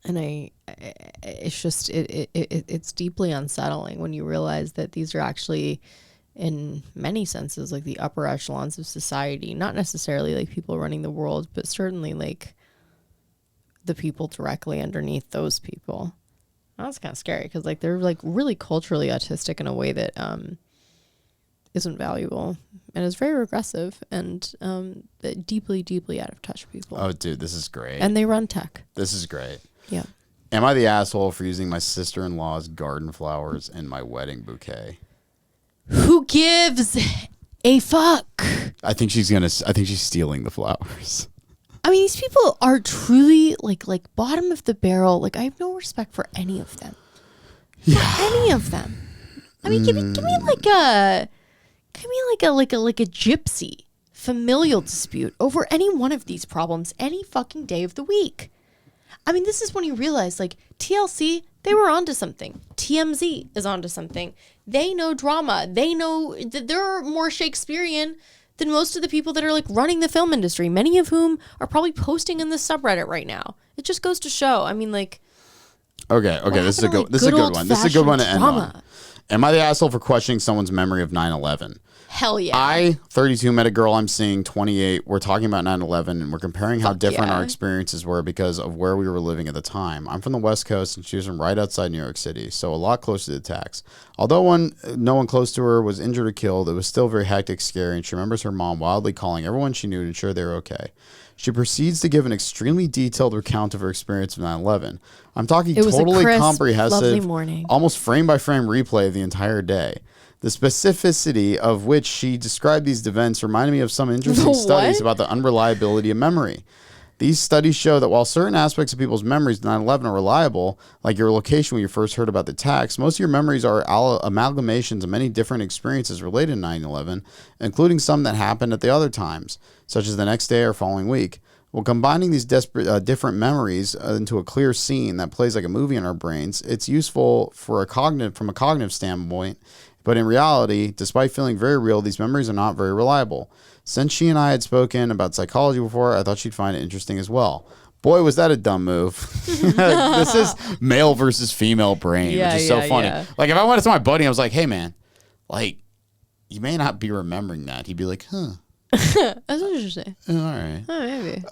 And it's just, it's deeply unsettling when you realize that these are actually, in many senses, like the upper echelons of society, not necessarily like people running the world, but certainly like the people directly underneath those people. That's kind of scary because like they're like really culturally autistic in a way that isn't valuable and is very regressive and deeply, deeply out of touch people. Oh, dude, this is great. And they run tech. This is great. Yeah. Am I the asshole for using my sister-in-law's garden flowers in my wedding bouquet? Who gives a fuck? I think she's stealing the flowers. I mean, these people are truly like bottom of the barrel. Like I have no respect for any of them. Yeah. For any of them. I mean, give me like a gypsy familial dispute over any one of these problems any fucking day of the week. I mean, this is when you realize like TLC, they were onto something. TMZ is onto something. They know drama. They know that they're more Shakespearean than most of the people that are like running the film industry, many of whom are probably posting in the subreddit right now. It just goes to show. I mean, like, okay, this is a good one. This is a good one to end on. Am I the asshole for questioning someone's memory of 9/11? Hell yeah. I, 32, met a girl I'm seeing, 28. We're talking about 9/11, and we're comparing how different our experiences were because of where we were living at the time. I'm from the West Coast, and she was from right outside New York City, so a lot closer to the attacks. Although no one close to her was injured or killed, it was still very hectic, scary, and she remembers her mom wildly calling everyone she knew to ensure they were okay. She proceeds to give an extremely detailed recount of her experience of 9/11. I'm talking totally comprehensive, lovely morning. almost frame-by-frame replay of the entire day. The specificity of which she described these events reminded me of some interesting studies about the unreliability of memory. These studies show that while certain aspects of people's memories of 9/11 are reliable, like your location when you first heard about the attacks, most of your memories are amalgamations of many different experiences related to 9/11, including some that happened at the other times, such as the next day or following week. Well, combining these different memories into a clear scene that plays like a movie in our brains, it's useful from a cognitive standpoint But in reality, despite feeling very real, these memories are not very reliable. Since she and I had spoken about psychology before, I thought she'd find it interesting as well. Boy, was that a dumb move. This is male versus female brain, which is so funny. Yeah. Like, if I went to my buddy and I was like, hey, man, like, you may not be remembering that. He'd be like, huh. That's interesting. All right. Oh, maybe.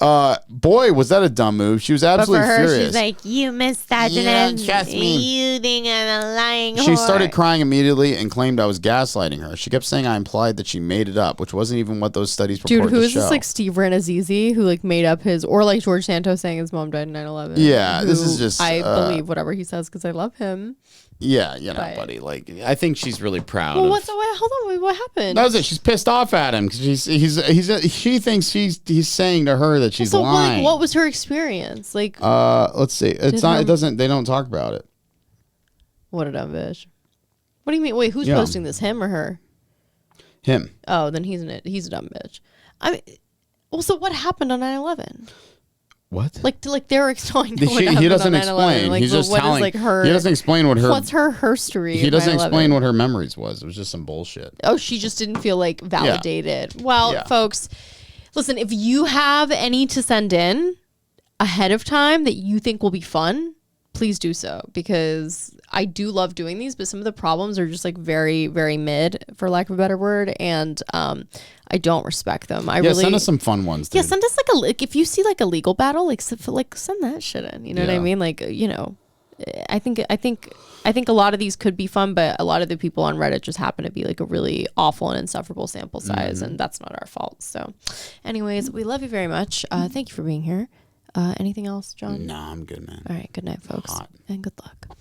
Boy, was that a dumb move. She was absolutely But for her, furious. she's like, you misogynist. You don't trust me. You think I'm a lying She whore. started crying immediately and claimed I was gaslighting her. She kept saying I implied that she made it up, which wasn't even what those studies purported Dude, who to is show. this, like Steve Ranazizi, who like made up his, or like George Santos saying his mom died in 9/11? Yeah, this who is just, I believe whatever he says because I love him. Yeah, you know, But- buddy. Like, I think she's really proud. Well, of, what's hold on, wait, what happened? that was it. She's pissed off at him because she thinks he's saying to her that she's so lying. like, what was her experience? Like, Let's see. It's Did not. her- It doesn't. They don't talk about it. what a dumb bitch. What do you mean? Wait, who's Yeah. posting this? Him or her? Him. Oh, then he's a dumb bitch. I mean, well, so what happened on 9/11? What? Like they're explaining. He doesn't explain. Like, He's just what telling. is, like, her? He doesn't explain what her. What's her history? He of doesn't 9/11? explain what her memories was. It was just some bullshit. Oh, she just didn't feel like validated. Well, Yeah. folks, listen, if you have any to send in ahead of time that you think will be fun, please do so, because I do love doing these, but some of the problems are just like very, very mid, for lack of a better word, and I don't respect them. I really send us some fun ones. Dude. yeah, send us like if you see like a legal battle, like send that shit in. You know what I Yeah. mean? Like, you know, I think a lot of these could be fun, but a lot of the people on Reddit just happen to be like a really awful and insufferable sample size, and that's not our fault. So, anyways, we love you very much. Thank you for being here. Anything else, John? No, I'm good, man. All right. Good night, folks, Hot. and good luck.